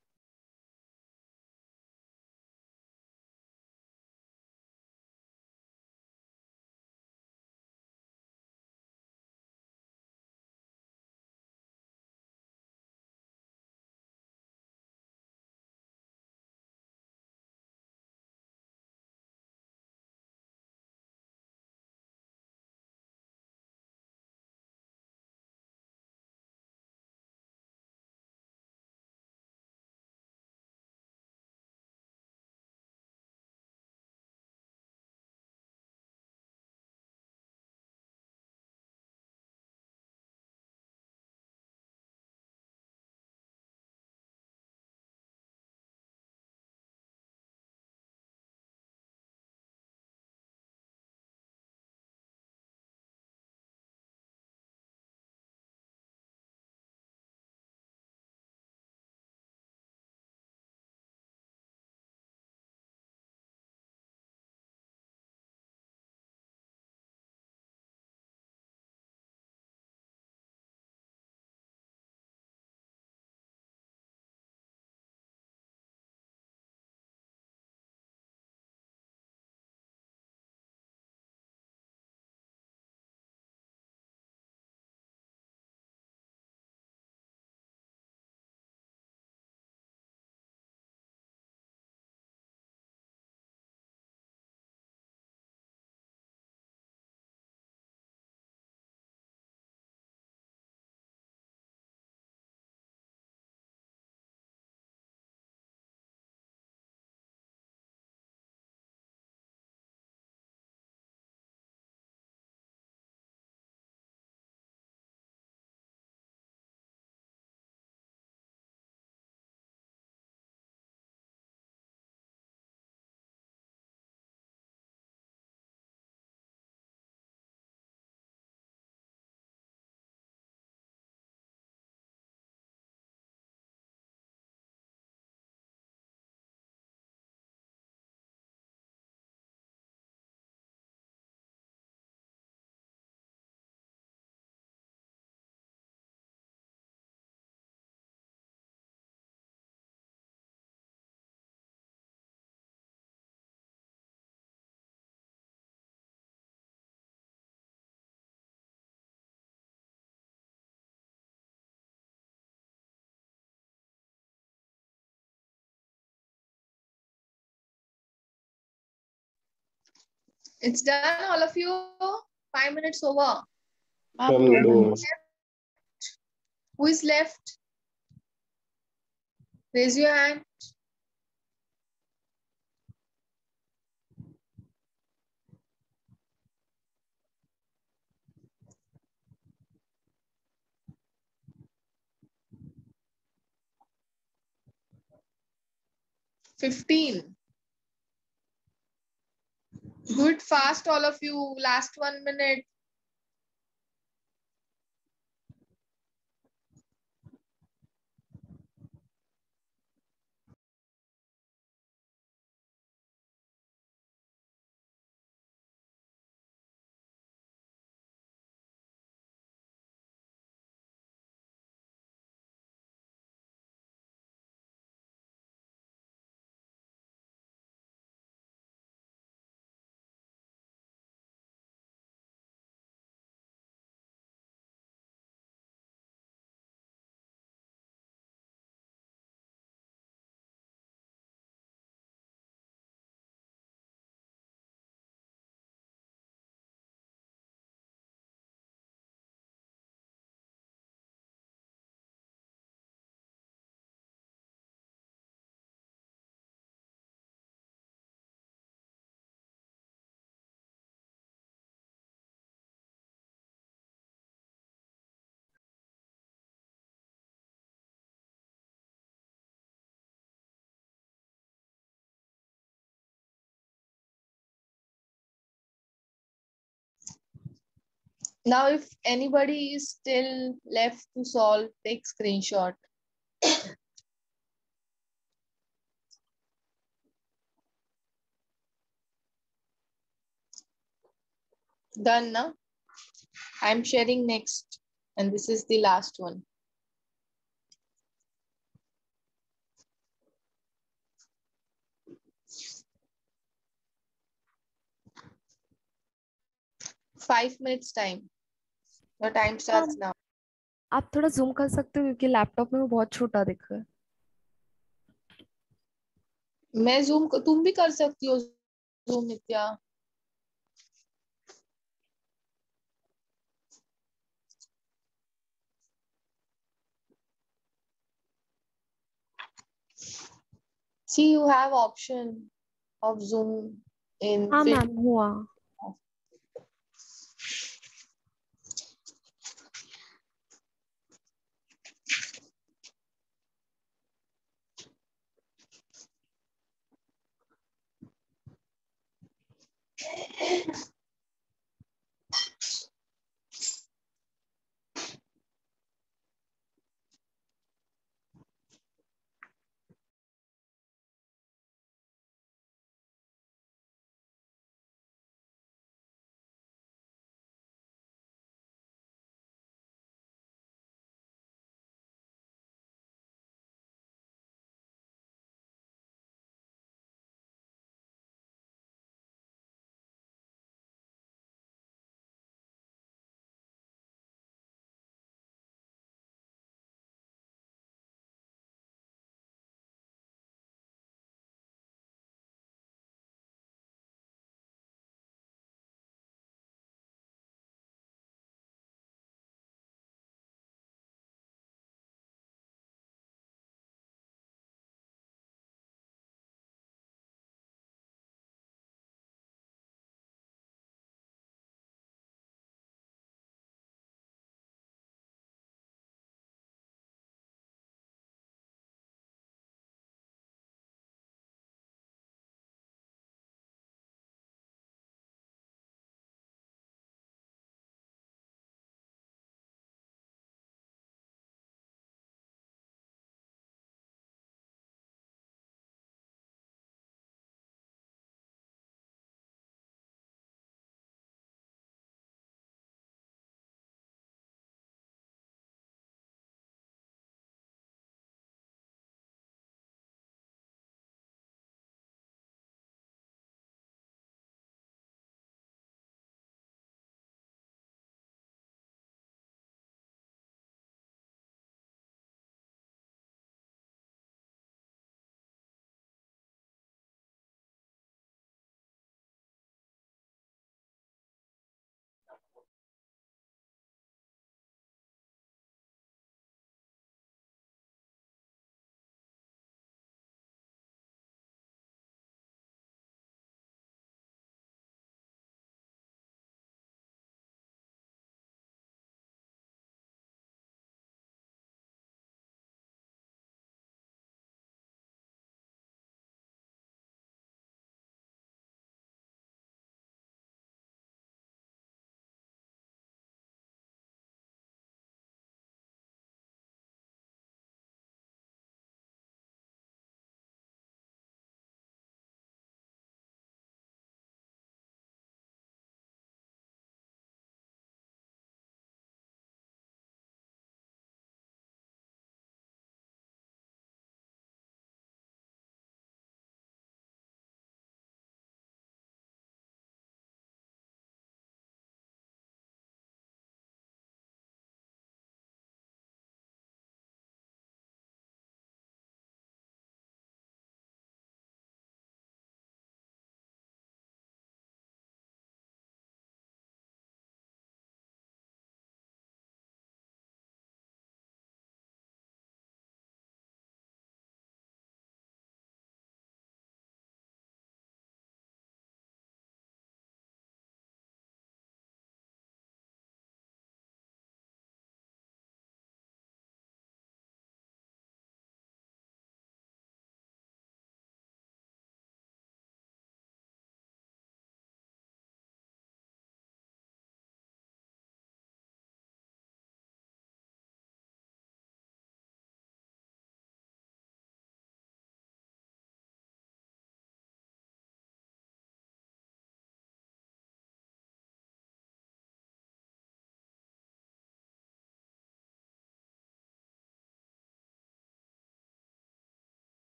It's done, all of you. 5 minutes over. हम दो. Who is left? Raise your hand. $15. Do it fast, all of you. Last 1 minute. Now, if anybody is still left to solve, take screenshot. Done, na? I'm sharing next, and this is the last one. Five minutes time. Your time starts now. आप थोड़ा zoom कर सकते हो क्योंकि laptop में वो बहुत छोटा दिख रहा है. मैं जूम, तुम भी कर सकती हो zoom, Nitya. See, you have option of Zoom in हाँ Fit. मैम हुआ.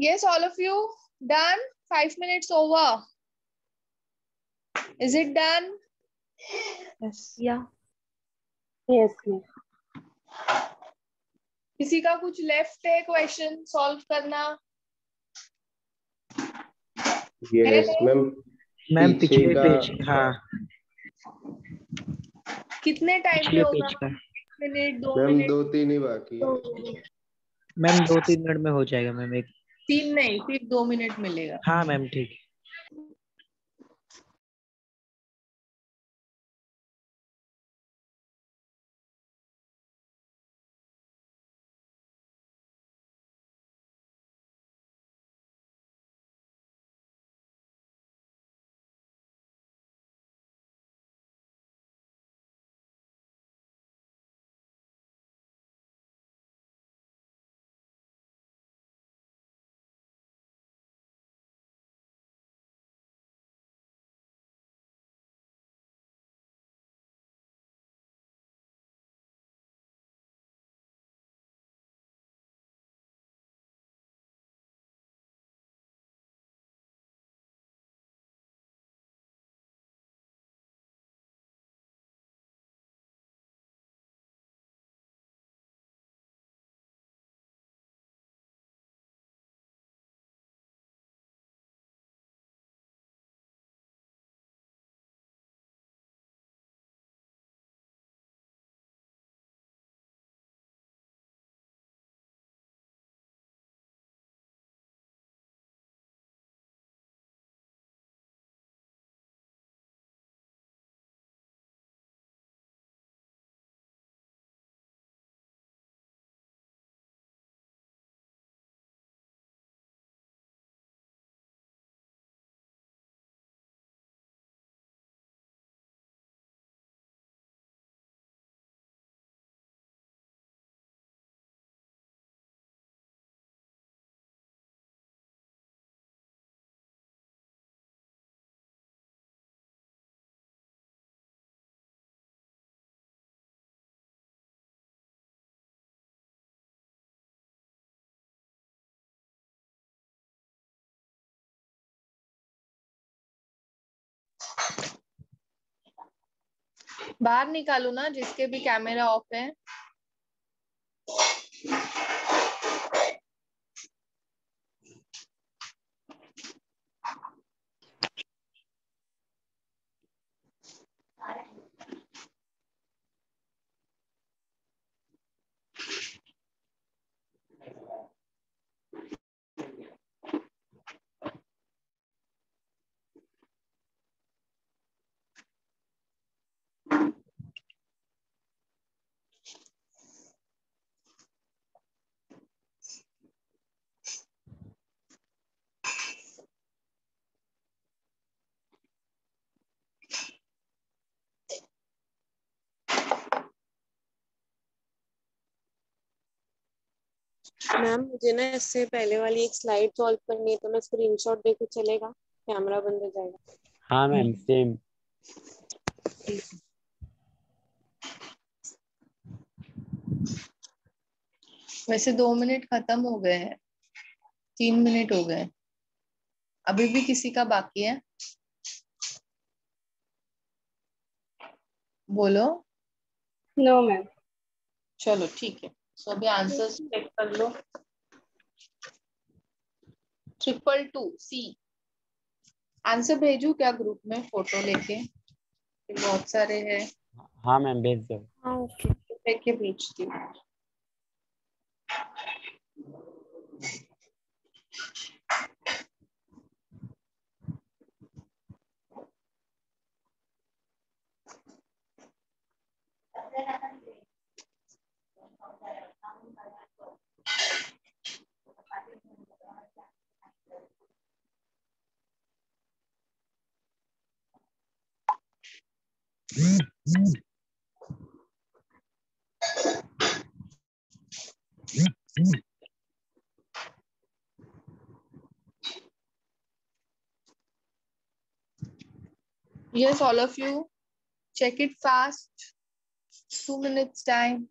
Yes, all of you done? 5 minutes over. Is it done? Yes. Yeah. Yes, ma'am. किसी का कुछ लेफ्ट है क्वेश्चन सॉल्व करना? यस मैम, मैम पीछे पिछले का पेज, हाँ कितने टाइम में पिछले होगा? पेज का 1 मिनट, 2 मैम मिनट? 2-3 ही बाकी है। मैम 2-3 मिनट में हो जाएगा मैम। एक 3 नहीं, फिर 2 मिनट मिलेगा। हाँ मैम ठीक। बाहर निकालो ना जिसके भी कैमरा ऑफ है। मैम मुझे ना इससे पहले वाली एक स्लाइड सॉल्व करनी है, तो मैं स्क्रीनशॉट देके चलेगा? कैमरा बंद हो जाएगा। हाँ मैम सेम। वैसे 2 मिनट खत्म हो गए हैं, 3 मिनट हो गए, अभी भी किसी का बाकी है? बोलो। No ma'am. चलो ठीक है, तो अभी आंसर्स चेक कर लो। 222C आंसर भेजू क्या ग्रुप में फोटो लेके? बहुत सारे हैं। हाँ मैम भेज दो। हाँ ओके। लेके भेजती हूँ। Yes, all of you, check it fast. 2 minutes time.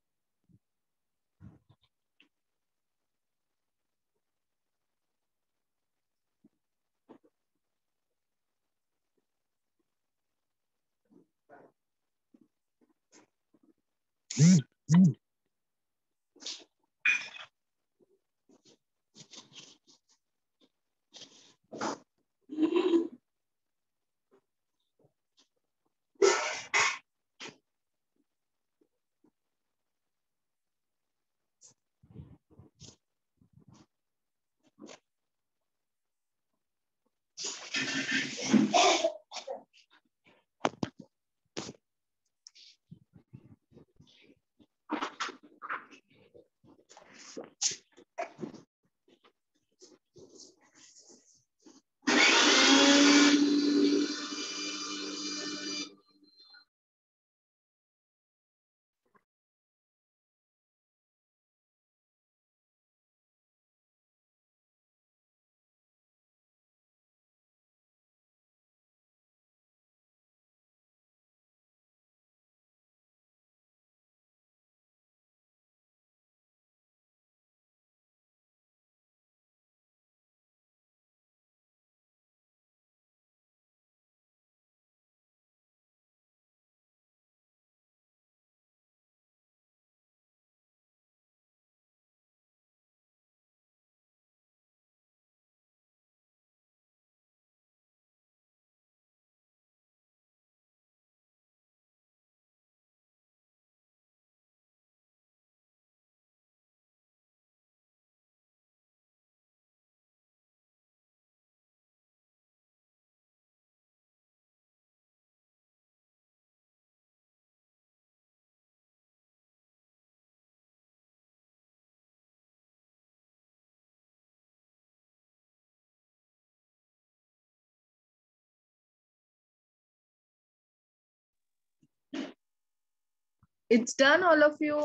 It's done, all of you.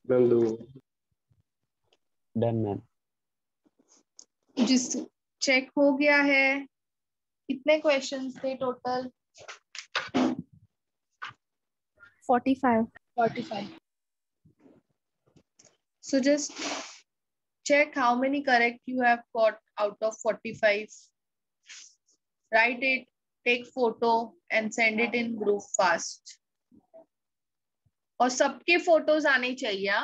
Ma'am दो डन मैम। जिस चेक हो गया है। कितने क्वेश्चंस थे total? 45. So just check how many correct you have got out of 45. Write it, take photo and send it in group fast. और सबके photos आने चाहिए।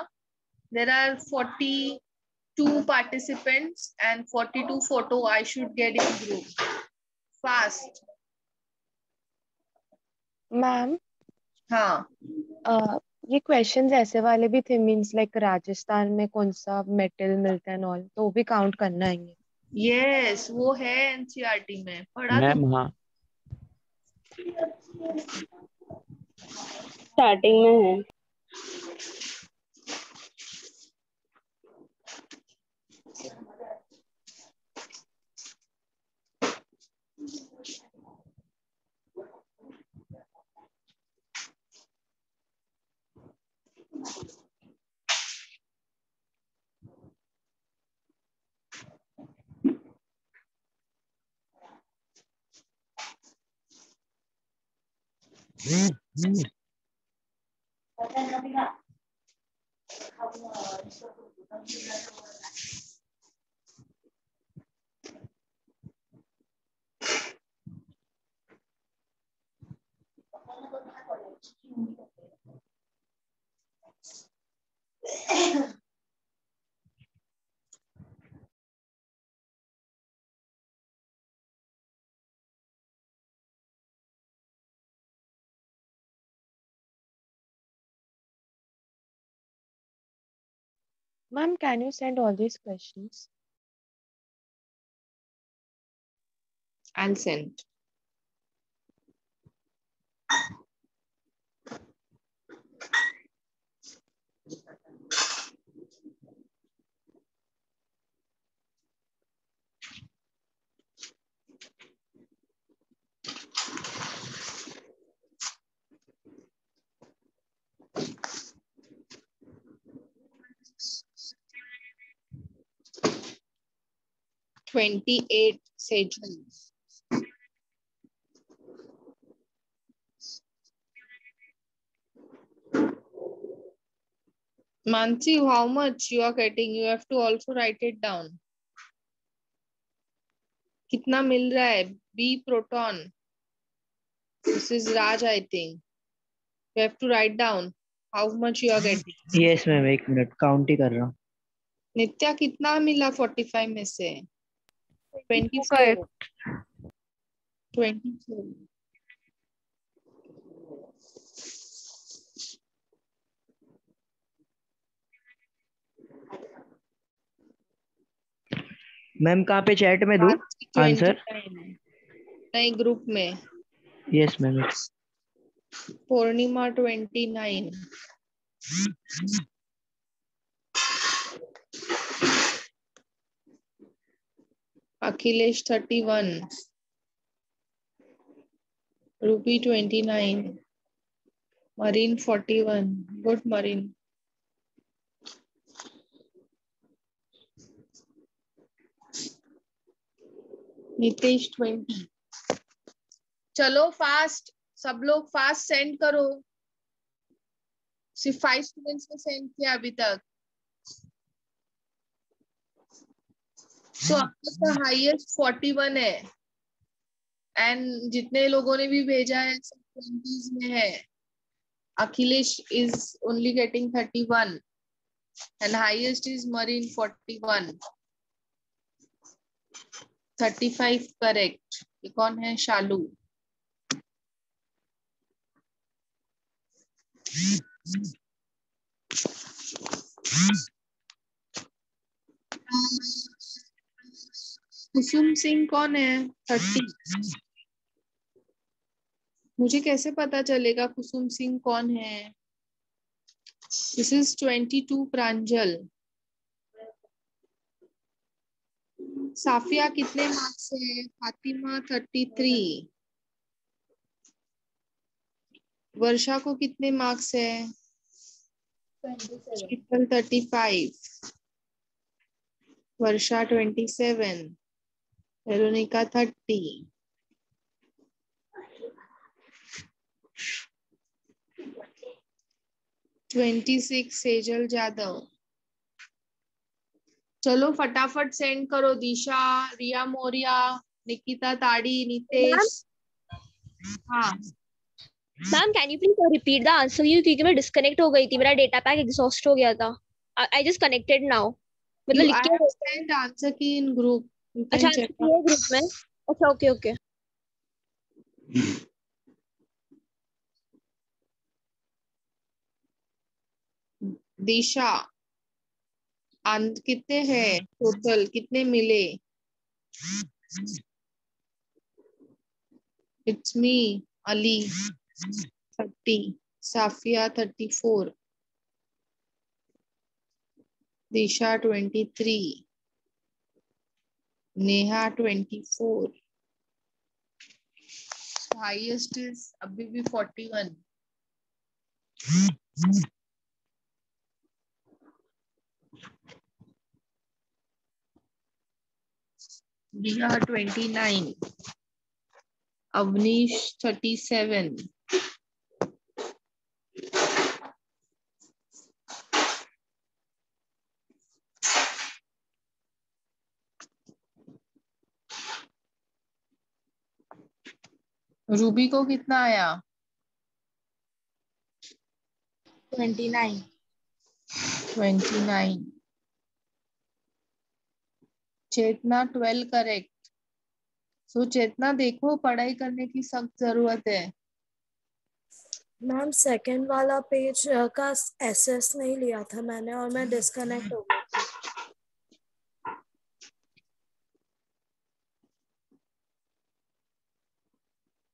There are 42 participants and 42 photo I should get in group. Fast. Ma'am हाँ ये questions ऐसे वाले भी थे, मींस लाइक राजस्थान में कौन सा मेटल मिलता है ऑल, तो वो भी काउंट करना है। यस वो है एनसीईआरटी में पढ़ा तो। मैम हाँ स्टार्टिंग में है। Ma'am, can you send all these questions? I'll send. $28 Sejal. Mansi, how much you are getting? You have to also write it down. कितना मिल रहा है? B proton. This is Raj, I think. You have to write down how much you are getting. Yes ma'am, एक minute count ही कर रहा हूँ. नित्या कितना मिला 45 में से? 24. 24. मैम कहाँ पे चैट में दूँ आंसर? नहीं, ग्रुप में. Yes ma'am. Purnima 29. Akhilesh 31. Ruby 29. Marin 41. Good Marin. Nitesh 20. चलो फास्ट, सब लोग फास्ट सेंड करो. सिर्फ 5 स्टूडेंट्स ने सेंड किया अभी तक. तो अब तक का हाईएस्ट 41 है. एंड जितने लोगों ने भी भेजा है सब 20s में है. Akhilesh is only getting 31 and highest is marine 41. 35 correct. ये कौन है? शालू. कुसुम सिंह कौन है? 30. मुझे कैसे पता चलेगा कुसुम सिंह कौन है? दिस इज 22 प्रांजल. साफिया कितने मार्क्स है? फातिमा 33. वर्षा को कितने मार्क्स है? 35. वर्षा 27. वेरोनिका 30. सेजल जादव. चलो फटाफट सेंड करो. दिशा, रिया मौर्या, निकिता ताड़ी, नितेश. हाँ ma'am can you please repeat the answer you, क्योंकि मैं डिस्कनेक्ट हो गई थी, मेरा डेटा पैक एग्जॉस्ट हो गया था. I just connected now. मतलब लिख के सेंड आंसर की इन ग्रुप. अच्छा ग्रुप में. अच्छा ओके ओके. दिशा कितने हैं टोटल? कितने मिले? It's me Ali 30. Safia 34. Disha 23. Neha 24. Highest is अभी भी 41. दिया 29. अवनीश 37. रूबी को कितना आया? 29. चेतना 12 करेक्ट. सो चेतना देखो, पढ़ाई करने की सख्त जरूरत है. मैम सेकंड वाला पेज का एसएस नहीं लिया था मैंने और मैं डिस्कनेक्ट हो गई.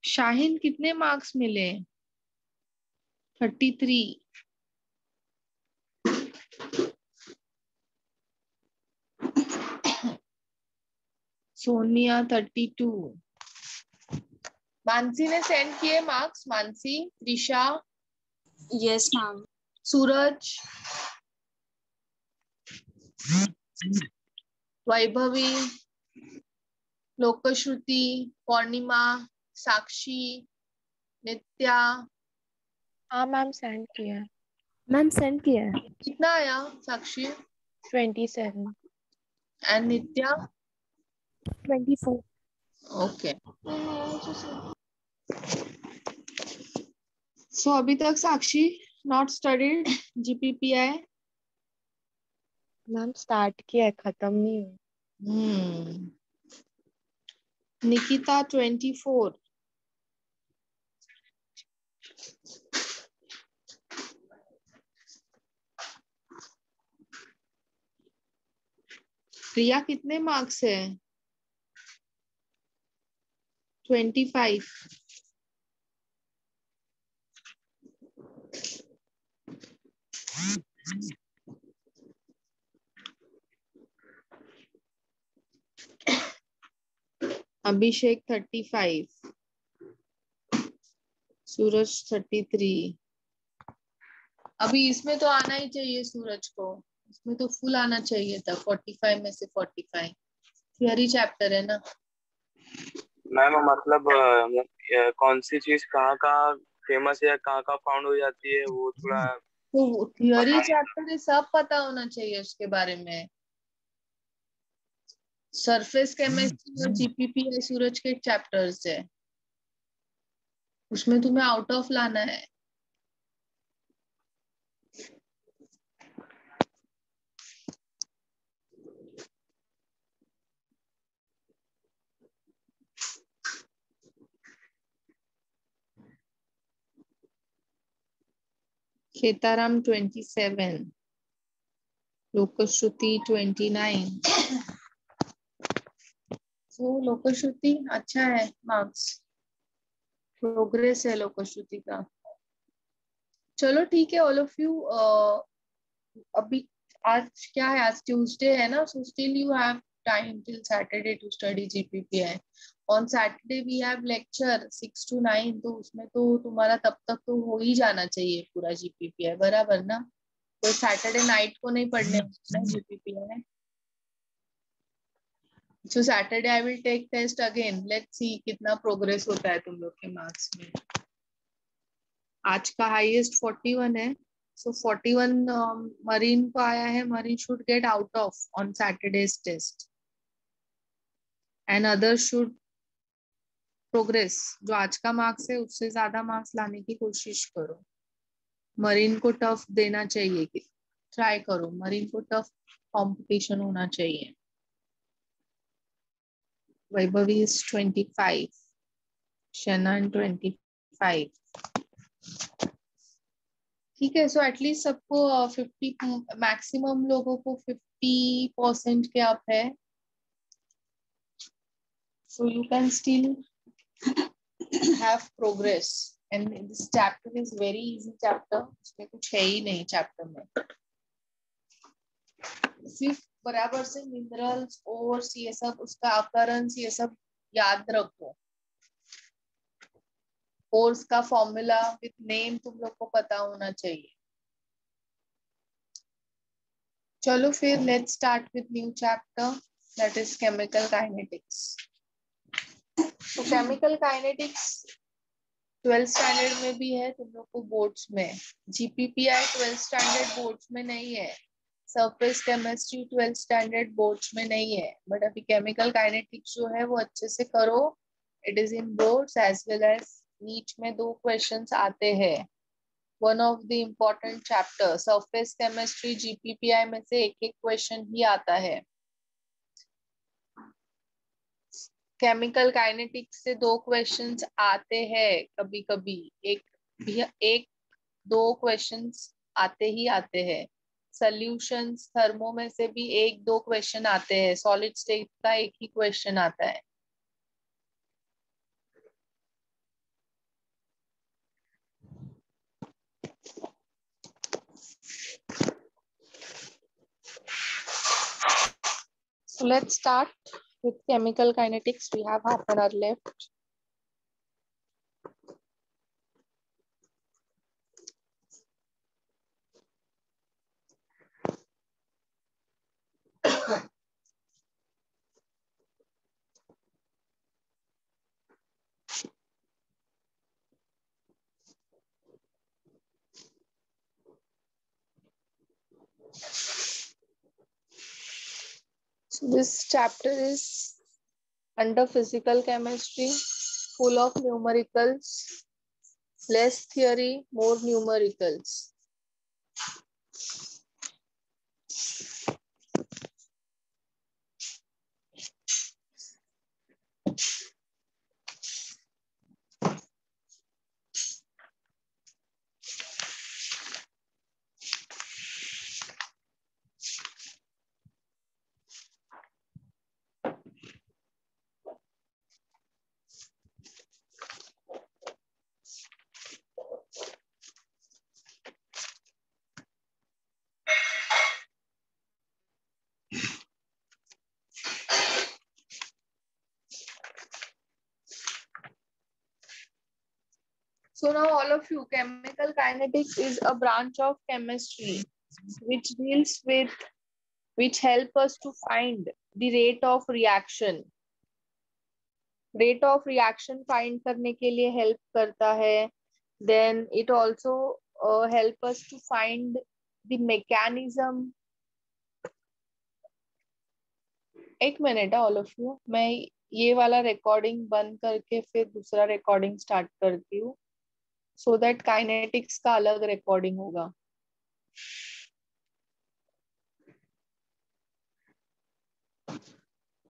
शाहीन कितने मार्क्स मिले? 33. सोनिया 32. मानसी ने सेंड किए marks? Mansi, Disha. Yes ma'am. Suraj, Vaibhavi, Lokshruti, Purnima, Sakshi, Nitya. हाँ मैम सेंड किया है. मैम सेंड किया है. कितना आया साक्षी? 27. And Nitya 24. ओके. सो अभी तक साक्षी नॉट स्टडीड जीपीपीआई? मैम स्टार्ट किया है, खत्म नहीं हुआ। निकिता 24। प्रिया कितने मार्क्स है? 25। अभिषेक 35, सूरज 33। अभी इसमें तो आना ही चाहिए सूरज को, इसमें तो फुल आना चाहिए था, 45 में से 45। थियरी चैप्टर है ना मैम। मतलब कौन सी चीज कहाँ कहाँ फेमस है या कहाँ कहाँ फाउंड हो जाती है, वो थोड़ा तो थियरी चैप्टर है, सब पता होना चाहिए उसके बारे में। सरफेस केमिस्ट्री और जीपीपीआई सूरज के चैप्टर्स है, उसमें तुम्हें आउट ऑफ लाना है। खेताराम 27, लोकश्रुति 29। तो लोकश्रुति अच्छा है, मार्क्स प्रोग्रेस है लोकश्रुति का। चलो ठीक है ऑल ऑफ यू। अभी आज क्या है, आज ट्यूसडे है ना, so still you have time till Saturday to study GPPI. On Saturday we have lecture 6 to 9, तो उसमें तो तुम्हारा तब तक तो हो ही जाना चाहिए पूरा जीपीपीआई, बराबर ना? तो सैटरडे नाइट को नहीं पढ़ने ना GPPI. So Saturday I will take test again, let's see कितना प्रोग्रेस होता है तुम लोग के मार्क्स में। आज का हाईएस्ट 41 है, सो 41 मरीन को आया है। मरीन should get out of on Saturday's test and others should progress. जो आज का मार्क्स है उससे ज्यादा मार्क्स लाने की कोशिश करो। मरीन को टफ देना चाहिए, ट्राई करो, मरीन को टफ कंपटीशन होना चाहिए। वैभवी इज 25, शनन 25। ठीक है, सो एटलीस्ट सबको 50, मैक्सिमम लोगों को 50% के अप है, so you can still have progress and this chapter is very easy chapter, उसमें कुछ है ही नहीं चैप्टर में, सिर्फ बराबर से मिनरल्स और ये सब उसका अकरंस ये सब याद रखो, और उसका फॉर्मूला विद नेम तुम लोग को पता होना चाहिए। चलो फिर let's start with new chapter, that is chemical kinetics. तो केमिकल काइनेटिक्स 12th स्टैंडर्ड में भी है तुम लोग को बोर्ड्स में। जीपीपीआई 12th स्टैंडर्ड बोर्ड्स में नहीं है, surface chemistry 12th standard boards में नहीं है, बट अभी केमिकल काइनेटिक्स जो है वो अच्छे से करो। It is in boards as well as NEET में 2 क्वेश्चंस आते हैं, one of the important chapter. Surface chemistry GPPI में से एक क्वेश्चन ही आता है। केमिकल काइनेटिक्स से 2 क्वेश्चंस आते हैं कभी कभी, एक 2 क्वेश्चंस आते ही आते हैं। सॉल्यूशंस थर्मो में से भी 1-2 क्वेश्चन आते हैं, सॉलिड स्टेट का एक ही क्वेश्चन आता है। So let's start with chemical kinetics. We have half an hour left. So this chapter is under physical chemistry, full of numericals. Less theory, more numericals. So now all of you, chemical kinetics is a branch of chemistry which help us to find the rate of reaction. Rate of reaction find करने के लिए help करता है. Then it also help us to find the mechanism. एक minute all of you, मैं ये वाला recording बंद करके फिर दूसरा रिकॉर्डिंग स्टार्ट करती हूँ, so that kinetics का अलग रिकॉर्डिंग होगा.